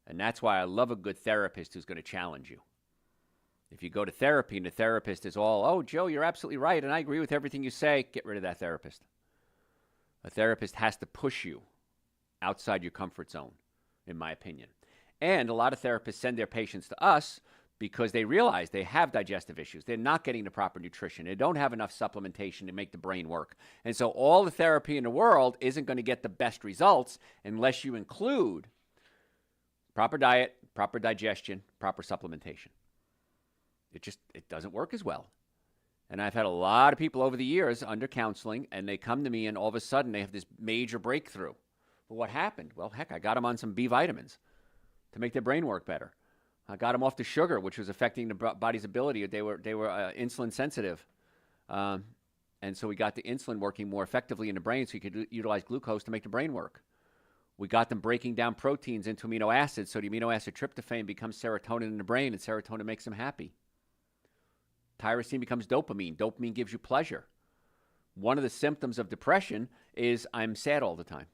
And that's why I love a good therapist who's going to challenge you. If you go to therapy and the therapist is all, oh, Joe, you're absolutely right, and I agree with everything you say, get rid of that therapist. A therapist has to push you outside your comfort zone, in my opinion. And a lot of therapists send their patients to us because they realize they have digestive issues. They're not getting the proper nutrition. They don't have enough supplementation to make the brain work. And so all the therapy in the world isn't going to get the best results unless you include proper diet, proper digestion, proper supplementation. It doesn't work as well. And I've had a lot of people over the years under counseling, and they come to me, and all of a sudden they have this major breakthrough. Well, what happened? Well, heck, I got them on some B vitamins to make their brain work better. I got them off the sugar, which was affecting the body's ability. They were insulin sensitive. And so we got the insulin working more effectively in the brain so you could utilize glucose to make the brain work. We got them breaking down proteins into amino acids so the amino acid tryptophan becomes serotonin in the brain, and serotonin makes them happy. Tyrosine becomes dopamine. Dopamine gives you pleasure. One of the symptoms of depression is I'm sad all the time.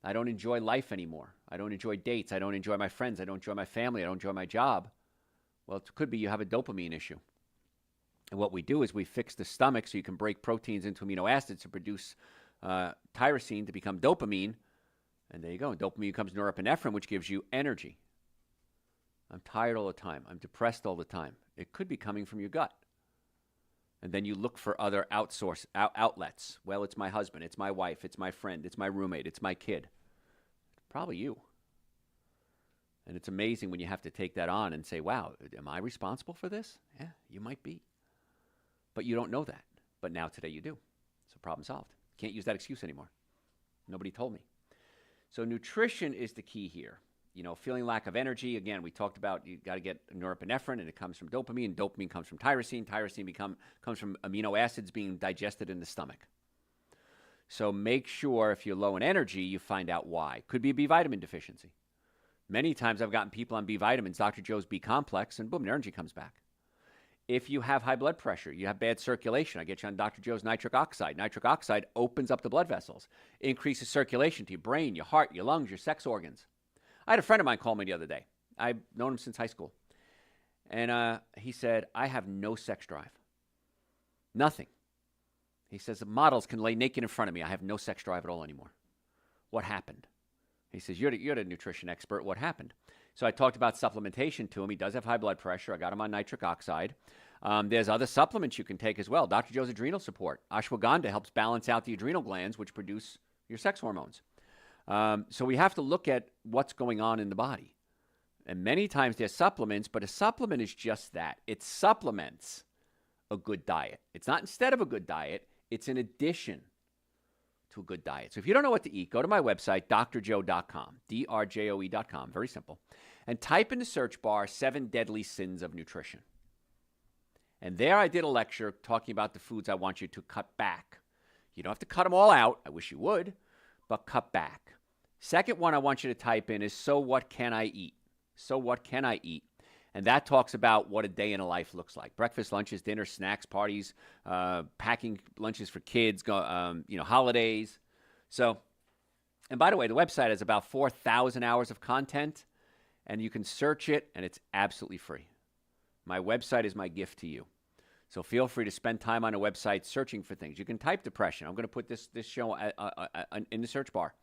I don't enjoy life anymore. I don't enjoy dates. I don't enjoy my friends. I don't enjoy my family. I don't enjoy my job. Well, it could be you have a dopamine issue. And what we do is we fix the stomach so you can break proteins into amino acids to produce tyrosine to become dopamine. And there you go. And dopamine becomes norepinephrine, which gives you energy. I'm tired all the time. I'm depressed all the time. It could be coming from your gut. And then you look for other outlets. Well, it's my husband, it's my wife, it's my friend, it's my roommate, it's my kid. Probably you. And it's amazing when you have to take that on and say, wow, am I responsible for this? Yeah, you might be. But you don't know that. But now today you do. So problem solved. Can't use that excuse anymore. Nobody told me. So nutrition is the key here. You know, feeling lack of energy. Again, we talked about you got to get norepinephrine, and it comes from dopamine. Dopamine comes from tyrosine. Tyrosine comes from amino acids being digested in the stomach. So make sure if you're low in energy, you find out why. Could be a B vitamin deficiency. Many times I've gotten people on B vitamins, Dr. Joe's B complex, and boom, their energy comes back. If you have high blood pressure, you have bad circulation, I get you on Dr. Joe's nitric oxide. Nitric oxide opens up the blood vessels, increases circulation to your brain, your heart, your lungs, your sex organs. I had a friend of mine call me the other day. I've known him since high school. And he said, I have no sex drive. Nothing. He says, the models can lay naked in front of me. I have no sex drive at all anymore. What happened? He says, you're the nutrition expert. What happened? So I talked about supplementation to him. He does have high blood pressure. I got him on nitric oxide. There's other supplements you can take as well. Dr. Joe's adrenal support. Ashwagandha helps balance out the adrenal glands, which produce your sex hormones. So we have to look at what's going on in the body. And many times there's supplements, but a supplement is just that. It supplements a good diet. It's not instead of a good diet. It's in addition to a good diet. So if you don't know what to eat, go to my website, drjoe.com, drjoe.com, very simple, and type in the search bar 7 Deadly Sins of Nutrition. And there I did a lecture talking about the foods I want you to cut back. You don't have to cut them all out. I wish you would, but cut back. Second one I want you to type in is, so what can I eat? So what can I eat? And that talks about what a day in a life looks like. Breakfast, lunches, dinner, snacks, parties, packing lunches for kids, holidays. So, and by the way, the website has about 4,000 hours of content, and you can search it, and it's absolutely free. My website is my gift to you. So feel free to spend time on a website searching for things. You can type depression. I'm going to put this show in the search bar.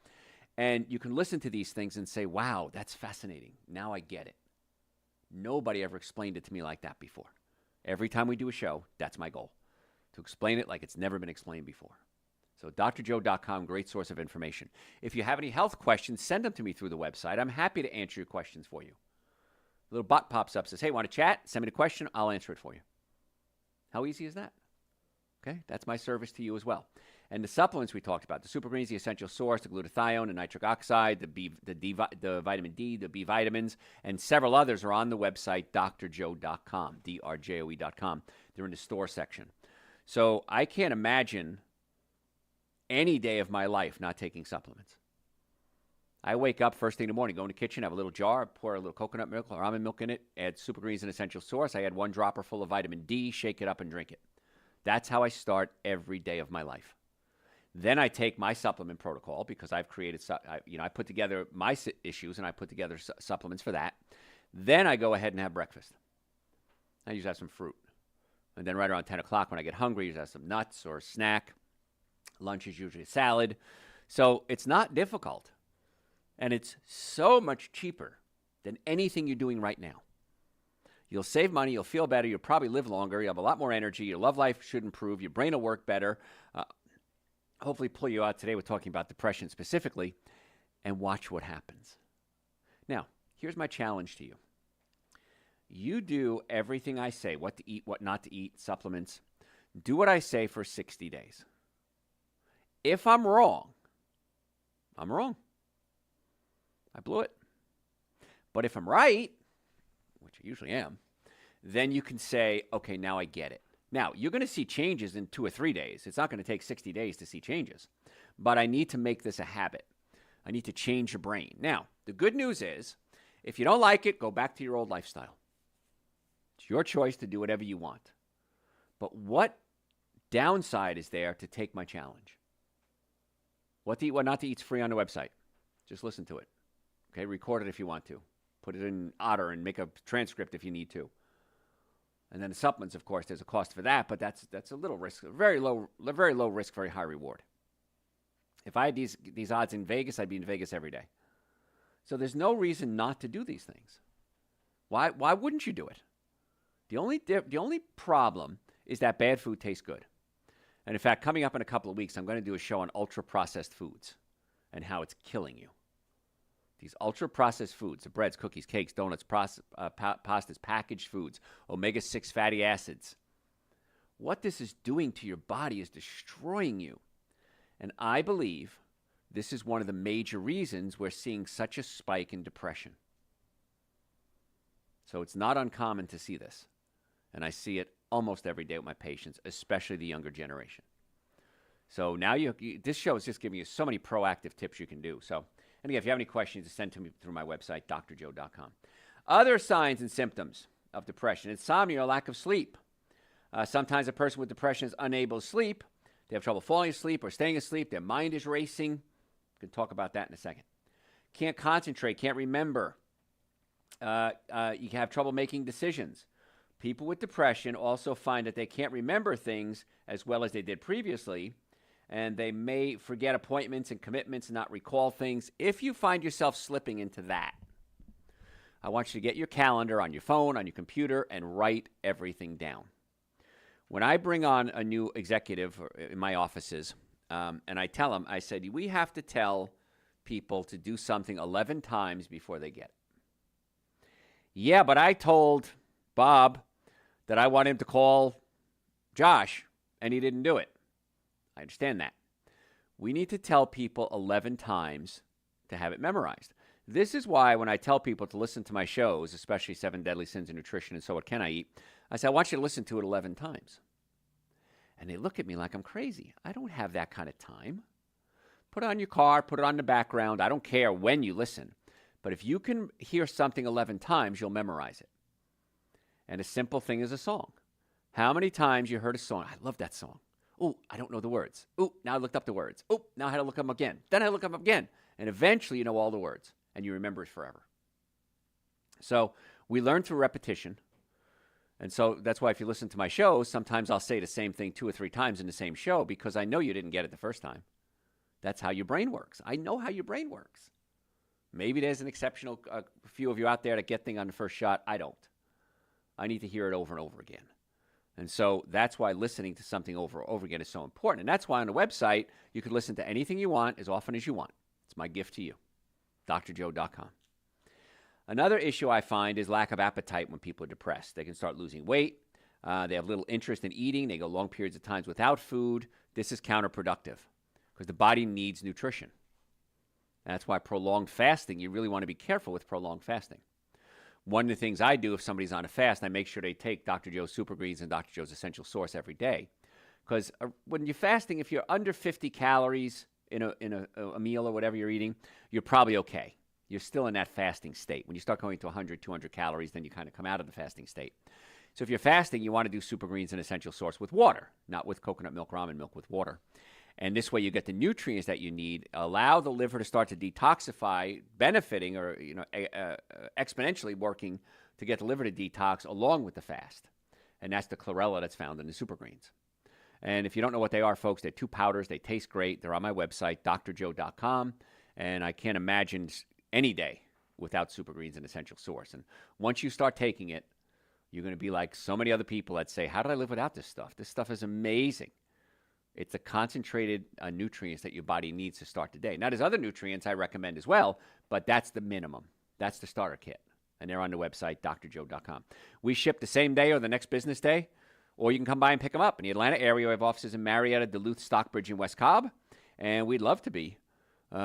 And you can listen to these things and say, wow, that's fascinating. Now I get it. Nobody ever explained it to me like that before. Every time we do a show, that's my goal, to explain it like it's never been explained before. So drjoe.com, great source of information. If you have any health questions, send them to me through the website. I'm happy to answer your questions for you. A little bot pops up, says, hey, want to chat? Send me the question. I'll answer it for you. How easy is that? Okay, that's my service to you as well. And the supplements we talked about, the Super Greens, the Essential Source, the glutathione, the nitric oxide, the vitamin D, the B vitamins, and several others are on the website, drjoe.com, drjoe.com. They're in the store section. So I can't imagine any day of my life not taking supplements. I wake up first thing in the morning, go in the kitchen, have a little jar, pour a little coconut milk or almond milk in it, add Super Greens and Essential Source. I add 1 dropper full of vitamin D, shake it up and drink it. That's how I start every day of my life. Then I take my supplement protocol because I've created, I put together my issues and I put together supplements for that. Then I go ahead and have breakfast. I usually have some fruit. And then right around 10 o'clock when I get hungry, I usually have some nuts or a snack. Lunch is usually a salad. So it's not difficult. And it's so much cheaper than anything you're doing right now. You'll save money. You'll feel better. You'll probably live longer. You'll have a lot more energy. Your love life should improve. Your brain will work better. Hopefully pull you out today with talking about depression specifically, and watch what happens. Now, here's my challenge to you. You do everything I say, what to eat, what not to eat, supplements. Do what I say for 60 days. If I'm wrong, I'm wrong. I blew it. But if I'm right, which I usually am, then you can say, okay, now I get it. Now, you're going to see changes in 2 or 3 days. It's not going to take 60 days to see changes. But I need to make this a habit. I need to change your brain. Now, the good news is, if you don't like it, go back to your old lifestyle. It's your choice to do whatever you want. But what downside is there to take my challenge? What to eat, what not to eat is free on the website. Just listen to it. Okay, record it if you want to. Put it in Otter and make a transcript if you need to. And then the supplements, of course, there's a cost for that, but that's a little risk, very low risk, very high reward. If I had these odds in Vegas, I'd be in Vegas every day. So there's no reason not to do these things. Why wouldn't you do it? The only problem is that bad food tastes good. And in fact, coming up in a couple of weeks, I'm going to do a show on ultra-processed foods and how it's killing you. These ultra-processed foods, the breads, cookies, cakes, donuts, pastas, packaged foods, omega-6 fatty acids. What this is doing to your body is destroying you. And I believe this is one of the major reasons we're seeing such a spike in depression. So it's not uncommon to see this. And I see it almost every day with my patients, especially the younger generation. So now this show is just giving you so many proactive tips you can do. So, and again, if you have any questions, just send to me through my website, drjoe.com. Other signs and symptoms of depression: insomnia or lack of sleep, Sometimes a person with depression is unable to sleep. They have trouble falling asleep or staying asleep. Their mind is racing. We can talk about that in a second. Can't concentrate, can't remember. You can have trouble making decisions. People with depression also find that they can't remember things as well as they did previously, and they may forget appointments and commitments and not recall things. If you find yourself slipping into that, I want you to get your calendar on your phone, on your computer, and write everything down. When I bring on a new executive in my offices, and I tell them, I said, we have to tell people to do something 11 times before they get it. Yeah, but I told Bob that I want him to call Josh, and he didn't do it. I understand that. We need to tell people 11 times to have it memorized. This is why when I tell people to listen to my shows, especially 7 Deadly Sins of Nutrition and So What Can I Eat, I say, I want you to listen to it 11 times. And they look at me like I'm crazy. I don't have that kind of time. Put it on your car, put it on the background. I don't care when you listen. But if you can hear something 11 times, you'll memorize it. And a simple thing is a song. How many times you heard a song? I love that song. Oh, I don't know the words. Oh, now I looked up the words. Oh, now I had to look them up again. Then I look them up again. And eventually you know all the words. And you remember it forever. So we learn through repetition. And so that's why if you listen to my shows, sometimes I'll say the same thing 2 or 3 times in the same show because I know you didn't get it the first time. That's how your brain works. I know how your brain works. Maybe there's an exceptional few of you out there that get things on the first shot. I don't. I need to hear it over and over again. And so that's why listening to something over and over again is so important. And that's why on the website, you can listen to anything you want as often as you want. It's my gift to you. drjoe.com. Another issue I find is lack of appetite when people are depressed. They can start losing weight. They have little interest in eating. They go long periods of times without food. This is counterproductive because the body needs nutrition. And that's why prolonged fasting, you really want to be careful with prolonged fasting. One of the things I do if somebody's on a fast, I make sure they take Dr. Joe's Super Greens and Dr. Joe's Essential Source every day. Because when you're fasting, if you're under 50 calories in a meal or whatever you're eating, you're probably okay. You're still in that fasting state. When you start going to 100, 200 calories, then you kind of come out of the fasting state. So if you're fasting, you want to do Super Greens and Essential Source with water, not with coconut milk, ramen milk, with water. And this way you get the nutrients that you need, allow the liver to start to detoxify, benefiting or exponentially working to get the liver to detox along with the fast. And that's the chlorella that's found in the Super Greens. And if you don't know what they are, folks, they're 2 powders. They taste great. They're on my website, drjoe.com. And I can't imagine any day without Super Greens and Essential Source. And once you start taking it, you're going to be like so many other people that say, how did I live without this stuff? This stuff is amazing. It's the concentrated nutrients that your body needs to start the day. Now, there's other nutrients I recommend as well, but that's the minimum. That's the starter kit. And they're on the website, drjoe.com. We ship the same day or the next business day, or you can come by and pick them up. In the Atlanta area, we have offices in Marietta, Duluth, Stockbridge, and West Cobb. And we'd love to be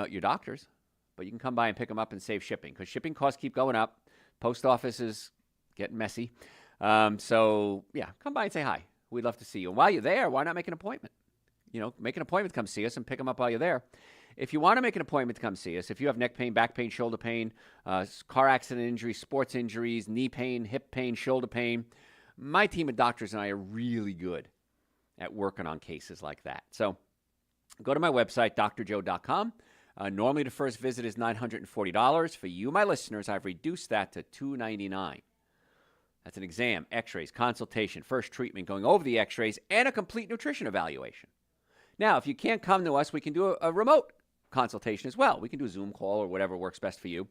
your doctors, but you can come by and pick them up and save shipping because shipping costs keep going up. Post office is getting messy. So, yeah, come by and say hi. We'd love to see you. And while you're there, why not make an appointment? Make an appointment to come see us and pick them up while you're there. If you want to make an appointment to come see us, if you have neck pain, back pain, shoulder pain, car accident injuries, sports injuries, knee pain, hip pain, shoulder pain, my team of doctors and I are really good at working on cases like that. So go to my website, drjoe.com. Normally the first visit is $940. For you, my listeners, I've reduced that to $299. That's an exam, x-rays, consultation, first treatment, going over the x-rays, and a complete nutrition evaluation. Now, if you can't come to us, we can do a remote consultation as well. We can do a Zoom call or whatever works best for you.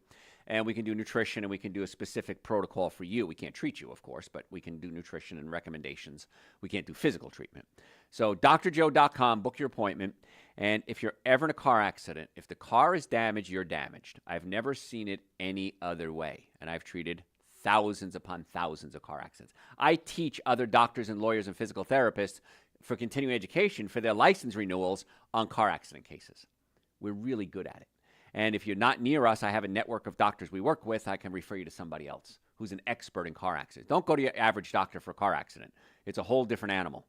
And we can do nutrition and we can do a specific protocol for you. We can't treat you, of course, but we can do nutrition and recommendations. We can't do physical treatment. So drjoe.com, book your appointment. And if you're ever in a car accident, if the car is damaged, you're damaged. I've never seen it any other way. And I've treated thousands upon thousands of car accidents. I teach other doctors and lawyers and physical therapists for continuing education for their license renewals on car accident cases. We're really good at it. And if you're not near us, I have a network of doctors we work with. I can refer you to somebody else who's an expert in car accidents. Don't go to your average doctor for a car accident. It's a whole different animal.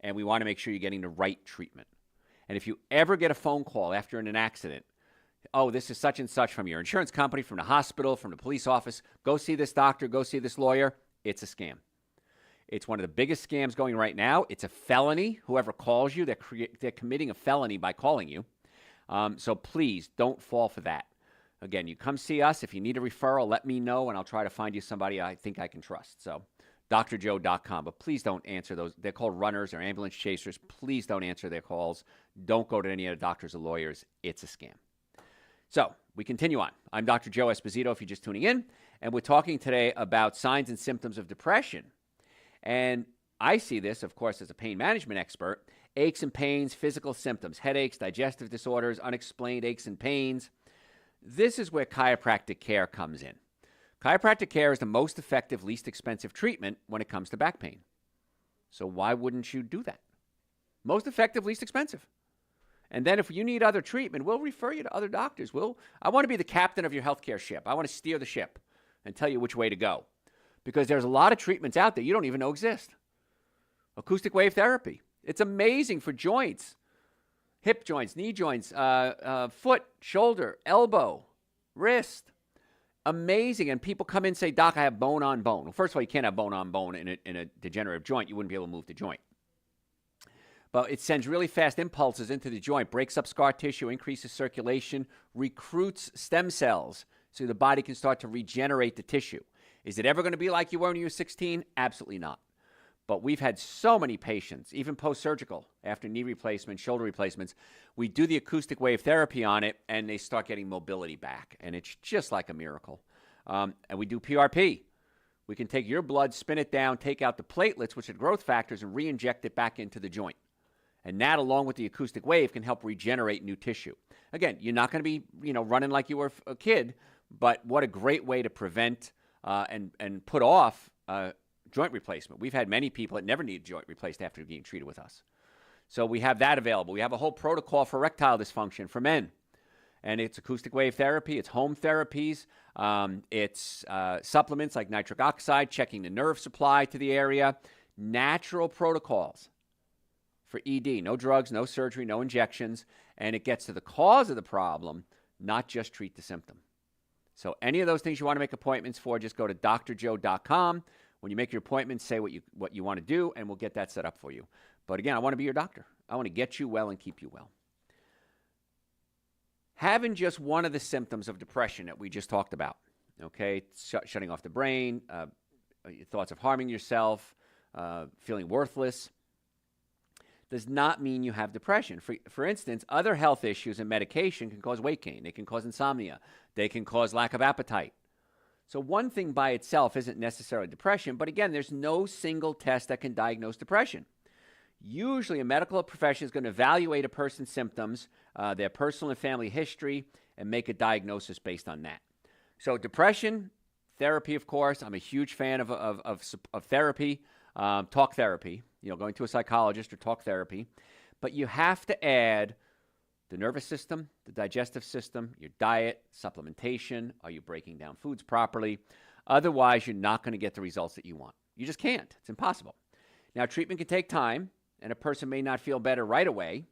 And we want to make sure you're getting the right treatment. And if you ever get a phone call after an accident, oh, this is such and such from your insurance company, from the hospital, from the police office, go see this doctor, go see this lawyer, it's a scam. It's one of the biggest scams going right now. It's a felony. Whoever calls you, they're committing a felony by calling you. So please don't fall for that. Again, you come see us. If you need a referral, let me know, and I'll try to find you somebody I think I can trust. So drjoe.com. But please don't answer those. They're called runners or ambulance chasers. Please don't answer their calls. Don't go to any of the doctors or lawyers. It's a scam. So we continue on. I'm Dr. Joe Esposito, if you're just tuning in, and we're talking today about signs and symptoms of depression. And I see this, of course, as a pain management expert. Aches and pains, physical symptoms, headaches, digestive disorders, unexplained aches and pains. This is where chiropractic care comes in. Chiropractic care is the most effective, least expensive treatment when it comes to back pain. So why wouldn't you do that? Most effective, least expensive. And then if you need other treatment, we'll refer you to other doctors. I want to be the captain of your healthcare ship. I want to steer the ship and tell you which way to go. Because there's a lot of treatments out there you don't even know exist. Acoustic wave therapy. It's amazing for joints. Hip joints, knee joints, foot, shoulder, elbow, wrist. Amazing. And people come in and say, Doc, I have bone on bone. Well, first of all, you can't have bone on bone in a degenerative joint. You wouldn't be able to move the joint. But it sends really fast impulses into the joint, breaks up scar tissue, increases circulation, recruits stem cells so the body can start to regenerate the tissue. Is it ever going to be like you were when you were 16? Absolutely not. But we've had so many patients, even post-surgical, after knee replacements, shoulder replacements, we do the acoustic wave therapy on it, and they start getting mobility back. And it's just like a miracle. And we do PRP. We can take your blood, spin it down, take out the platelets, which are growth factors, and re-inject it back into the joint. And that, along with the acoustic wave, can help regenerate new tissue. Again, you're not going to be, running like you were a kid, but what a great way to prevent and put off joint replacement. We've had many people that never need joint replaced after being treated with us. So we have that available. We have a whole protocol for erectile dysfunction for men. And it's acoustic wave therapy. It's home therapies. It's supplements like nitric oxide, checking the nerve supply to the area. Natural protocols for ED. No drugs, no surgery, no injections. And it gets to the cause of the problem, not just treat the symptom. So any of those things you want to make appointments for, just go to drjoe.com. When you make your appointment, say what you want to do, and we'll get that set up for you. But again, I want to be your doctor. I want to get you well and keep you well. Having just one of the symptoms of depression that we just talked about, okay, shutting off the brain, thoughts of harming yourself, feeling worthless, does not mean you have depression. For instance, other health issues and medication can cause weight gain. They can cause insomnia. They can cause lack of appetite. So one thing by itself isn't necessarily depression, but again, there's no single test that can diagnose depression. Usually a medical profession is going to evaluate a person's symptoms, their personal and family history, and make a diagnosis based on that. So depression, therapy, of course. I'm a huge fan of therapy, talk therapy, going to a psychologist or talk therapy. But you have to add the nervous system, the digestive system, your diet, supplementation. Are you breaking down foods properly? Otherwise, you're not going to get the results that you want. You just can't. It's impossible. Now, treatment can take time, and a person may not feel better right away.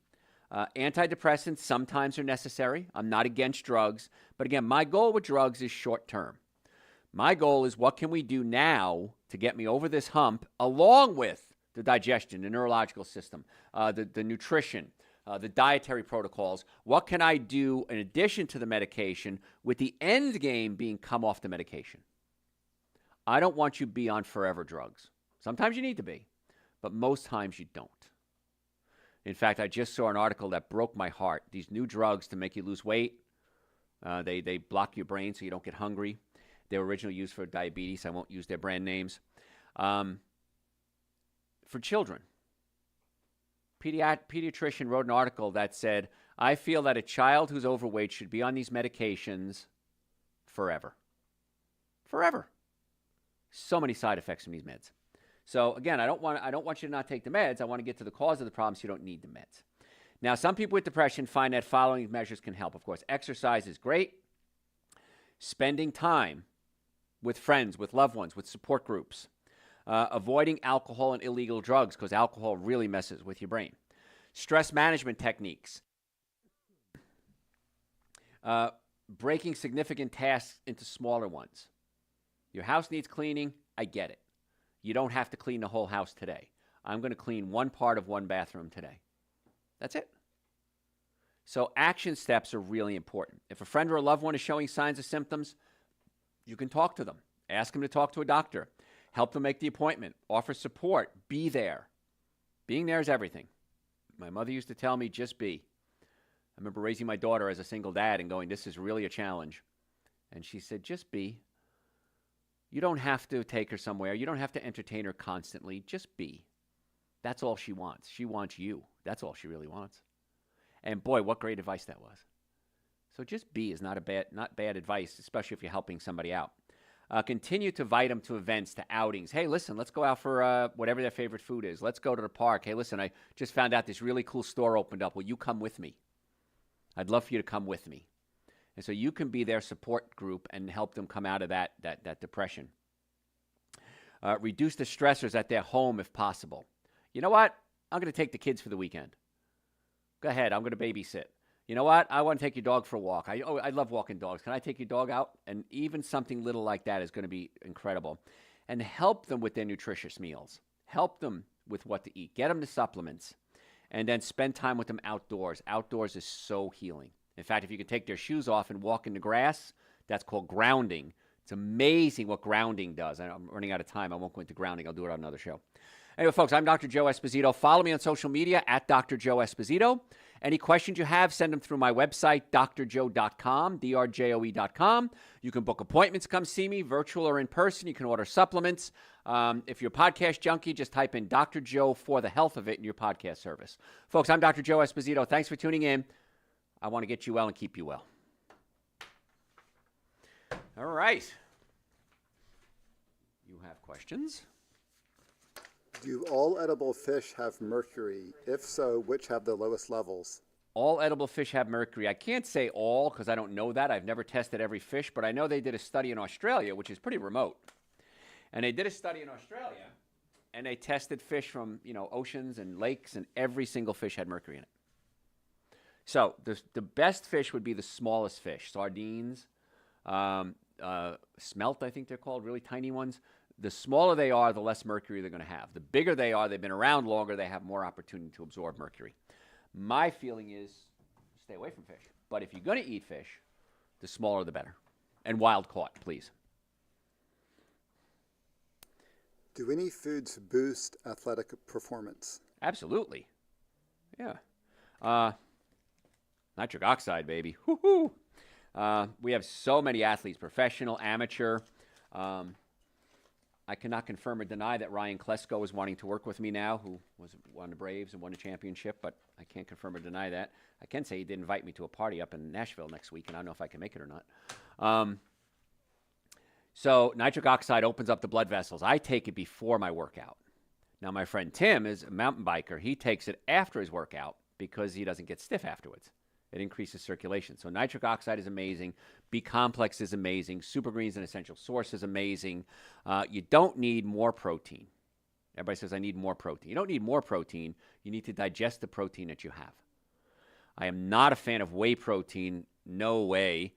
Antidepressants sometimes are necessary. I'm not against drugs. But again, my goal with drugs is short term. My goal is what can we do now to get me over this hump, along with the digestion, the neurological system, the nutrition, the dietary protocols. What can I do in addition to the medication, with the end game being come off the medication? I don't want you to be on forever drugs. Sometimes you need to be, but most times you don't. In fact, I just saw an article that broke my heart. These new drugs to make you lose weight, they block your brain so you don't get hungry. They were originally used for diabetes. I won't use their brand names. For children, pediatrician wrote an article that said, I feel that a child who's overweight should be on these medications forever. Forever. So many side effects from these meds. So again, I don't want you to not take the meds. I want to get to the cause of the problem so you don't need the meds. Now, some people with depression find that following measures can help. Of course, exercise is great. Spending time with friends, with loved ones, with support groups. Avoiding alcohol and illegal drugs, because alcohol really messes with your brain. Stress management techniques. Breaking significant tasks into smaller ones. Your house needs cleaning. I get it. You don't have to clean the whole house today. I'm going to clean one part of one bathroom today. That's it. So action steps are really important. If a friend or a loved one is showing signs of symptoms, you can talk to them. Ask them to talk to a doctor. Help them make the appointment. Offer support. Be there. Being there is everything. My mother used to tell me, just be. I remember raising my daughter as a single dad and going, this is really a challenge. And she said, just be. You don't have to take her somewhere. You don't have to entertain her constantly. Just be. That's all she wants. She wants you. That's all she really wants. And boy, what great advice that was. So just be is not bad advice, especially if you're helping somebody out. Continue to invite them to events, to outings. Hey, listen, let's go out for whatever their favorite food is. Let's go to the park. Hey, listen, I just found out this really cool store opened up. Will you come with me? I'd love for you to come with me. And so you can be their support group and help them come out of that depression. Reduce the stressors at their home if possible. You know what? I'm going to take the kids for the weekend. Go ahead. I'm going to babysit. You know what? I want to take your dog for a walk. I love walking dogs. Can I take your dog out? And even something little like that is going to be incredible. And help them with their nutritious meals. Help them with what to eat. Get them the supplements. And then spend time with them outdoors. Outdoors is so healing. In fact, if you can take their shoes off and walk in the grass, that's called grounding. It's amazing what grounding does. I'm running out of time. I won't go into grounding. I'll do it on another show. Anyway, folks, I'm Dr. Joe Esposito. Follow me on social media at Dr. Joe Esposito. Any questions you have, send them through my website, drjoe.com, drjoe.com. You can book appointments, come see me, virtual or in person. You can order supplements. If you're a podcast junkie, just type in Dr. Joe for the health of it in your podcast service. Folks, I'm Dr. Joe Esposito. Thanks for tuning in. I want to get you well and keep you well. All right. You have questions? Do all edible fish have mercury? If so, which have the lowest levels? All edible fish have mercury. I can't say all because I don't know that. I've never tested every fish, but I know they did a study in Australia, which is pretty remote. And they did a study in Australia, and they tested fish from, oceans and lakes, and every single fish had mercury in it. So the best fish would be the smallest fish, sardines, smelt, I think they're called, really tiny ones. The smaller they are, the less mercury they're going to have. The bigger they are, they've been around longer, they have more opportunity to absorb mercury. My feeling is stay away from fish. But if you're going to eat fish, the smaller the better. And wild caught, please. Do any foods boost athletic performance? Absolutely. Yeah. Nitric oxide, baby. Woo-hoo. We have so many athletes, professional, amateur. I cannot confirm or deny that Ryan Klesko is wanting to work with me now, who won the Braves and won a championship, but I can't confirm or deny that. I can say he did invite me to a party up in Nashville next week, and I don't know if I can make it or not. So nitric oxide opens up the blood vessels. I take it before my workout. Now, my friend Tim is a mountain biker. He takes it after his workout because he doesn't get stiff afterwards. It increases circulation. So nitric oxide is amazing. B-complex is amazing. Super Green's an essential source is amazing. You don't need more protein. Everybody says, I need more protein. You don't need more protein. You need to digest the protein that you have. I am not a fan of whey protein. No way.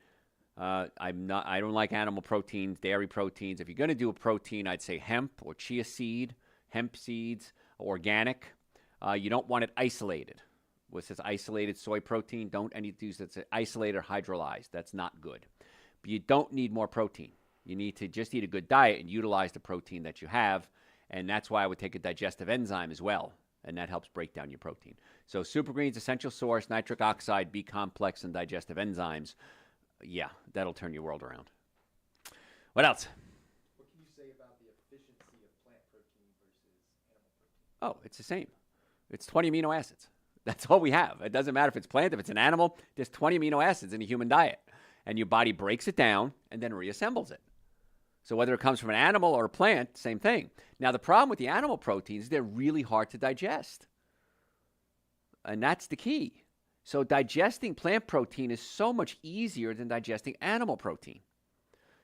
I don't like animal proteins, dairy proteins. If you're going to do a protein, I'd say hemp or chia seed, hemp seeds, organic. You don't want it isolated. What says isolated soy protein, don't use that's isolated or hydrolyzed. That's not good. But you don't need more protein. You need to just eat a good diet and utilize the protein that you have. And that's why I would take a digestive enzyme as well. And that helps break down your protein. So Super Greens, essential source, nitric oxide, B-complex, and digestive enzymes. Yeah, that'll turn your world around. What else? What can you say about the efficiency of plant protein versus animal protein? Oh, it's the same. It's 20 amino acids. That's all we have. It doesn't matter if it's plant, if it's an animal, there's 20 amino acids in a human diet. And your body breaks it down and then reassembles it. So whether it comes from an animal or a plant, same thing. Now, the problem with the animal proteins, they're really hard to digest. And that's the key. So digesting plant protein is so much easier than digesting animal protein.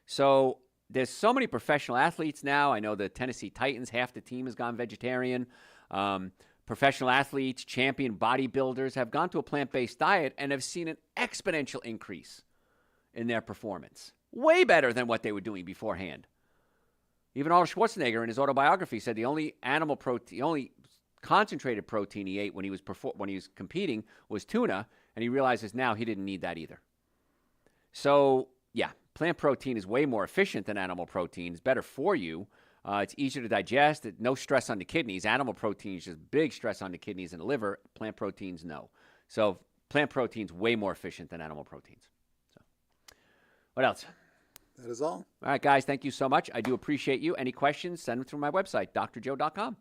So there's so many professional athletes now. I know the Tennessee Titans, half the team has gone vegetarian. Professional athletes, champion bodybuilders have gone to a plant-based diet and have seen an exponential increase in their performance. Way better than what they were doing beforehand. Even Arnold Schwarzenegger in his autobiography said the only animal protein, the only concentrated protein he ate when he was competing was tuna, and he realizes now he didn't need that either. So, yeah, plant protein is way more efficient than animal protein. It's better for you. It's easier to digest. No stress on the kidneys. Animal protein is just big stress on the kidneys and the liver. Plant proteins, no. So plant protein's way more efficient than animal proteins. So, what else? That is all. All right, guys, thank you so much. I do appreciate you. Any questions, send them through my website, drjoe.com.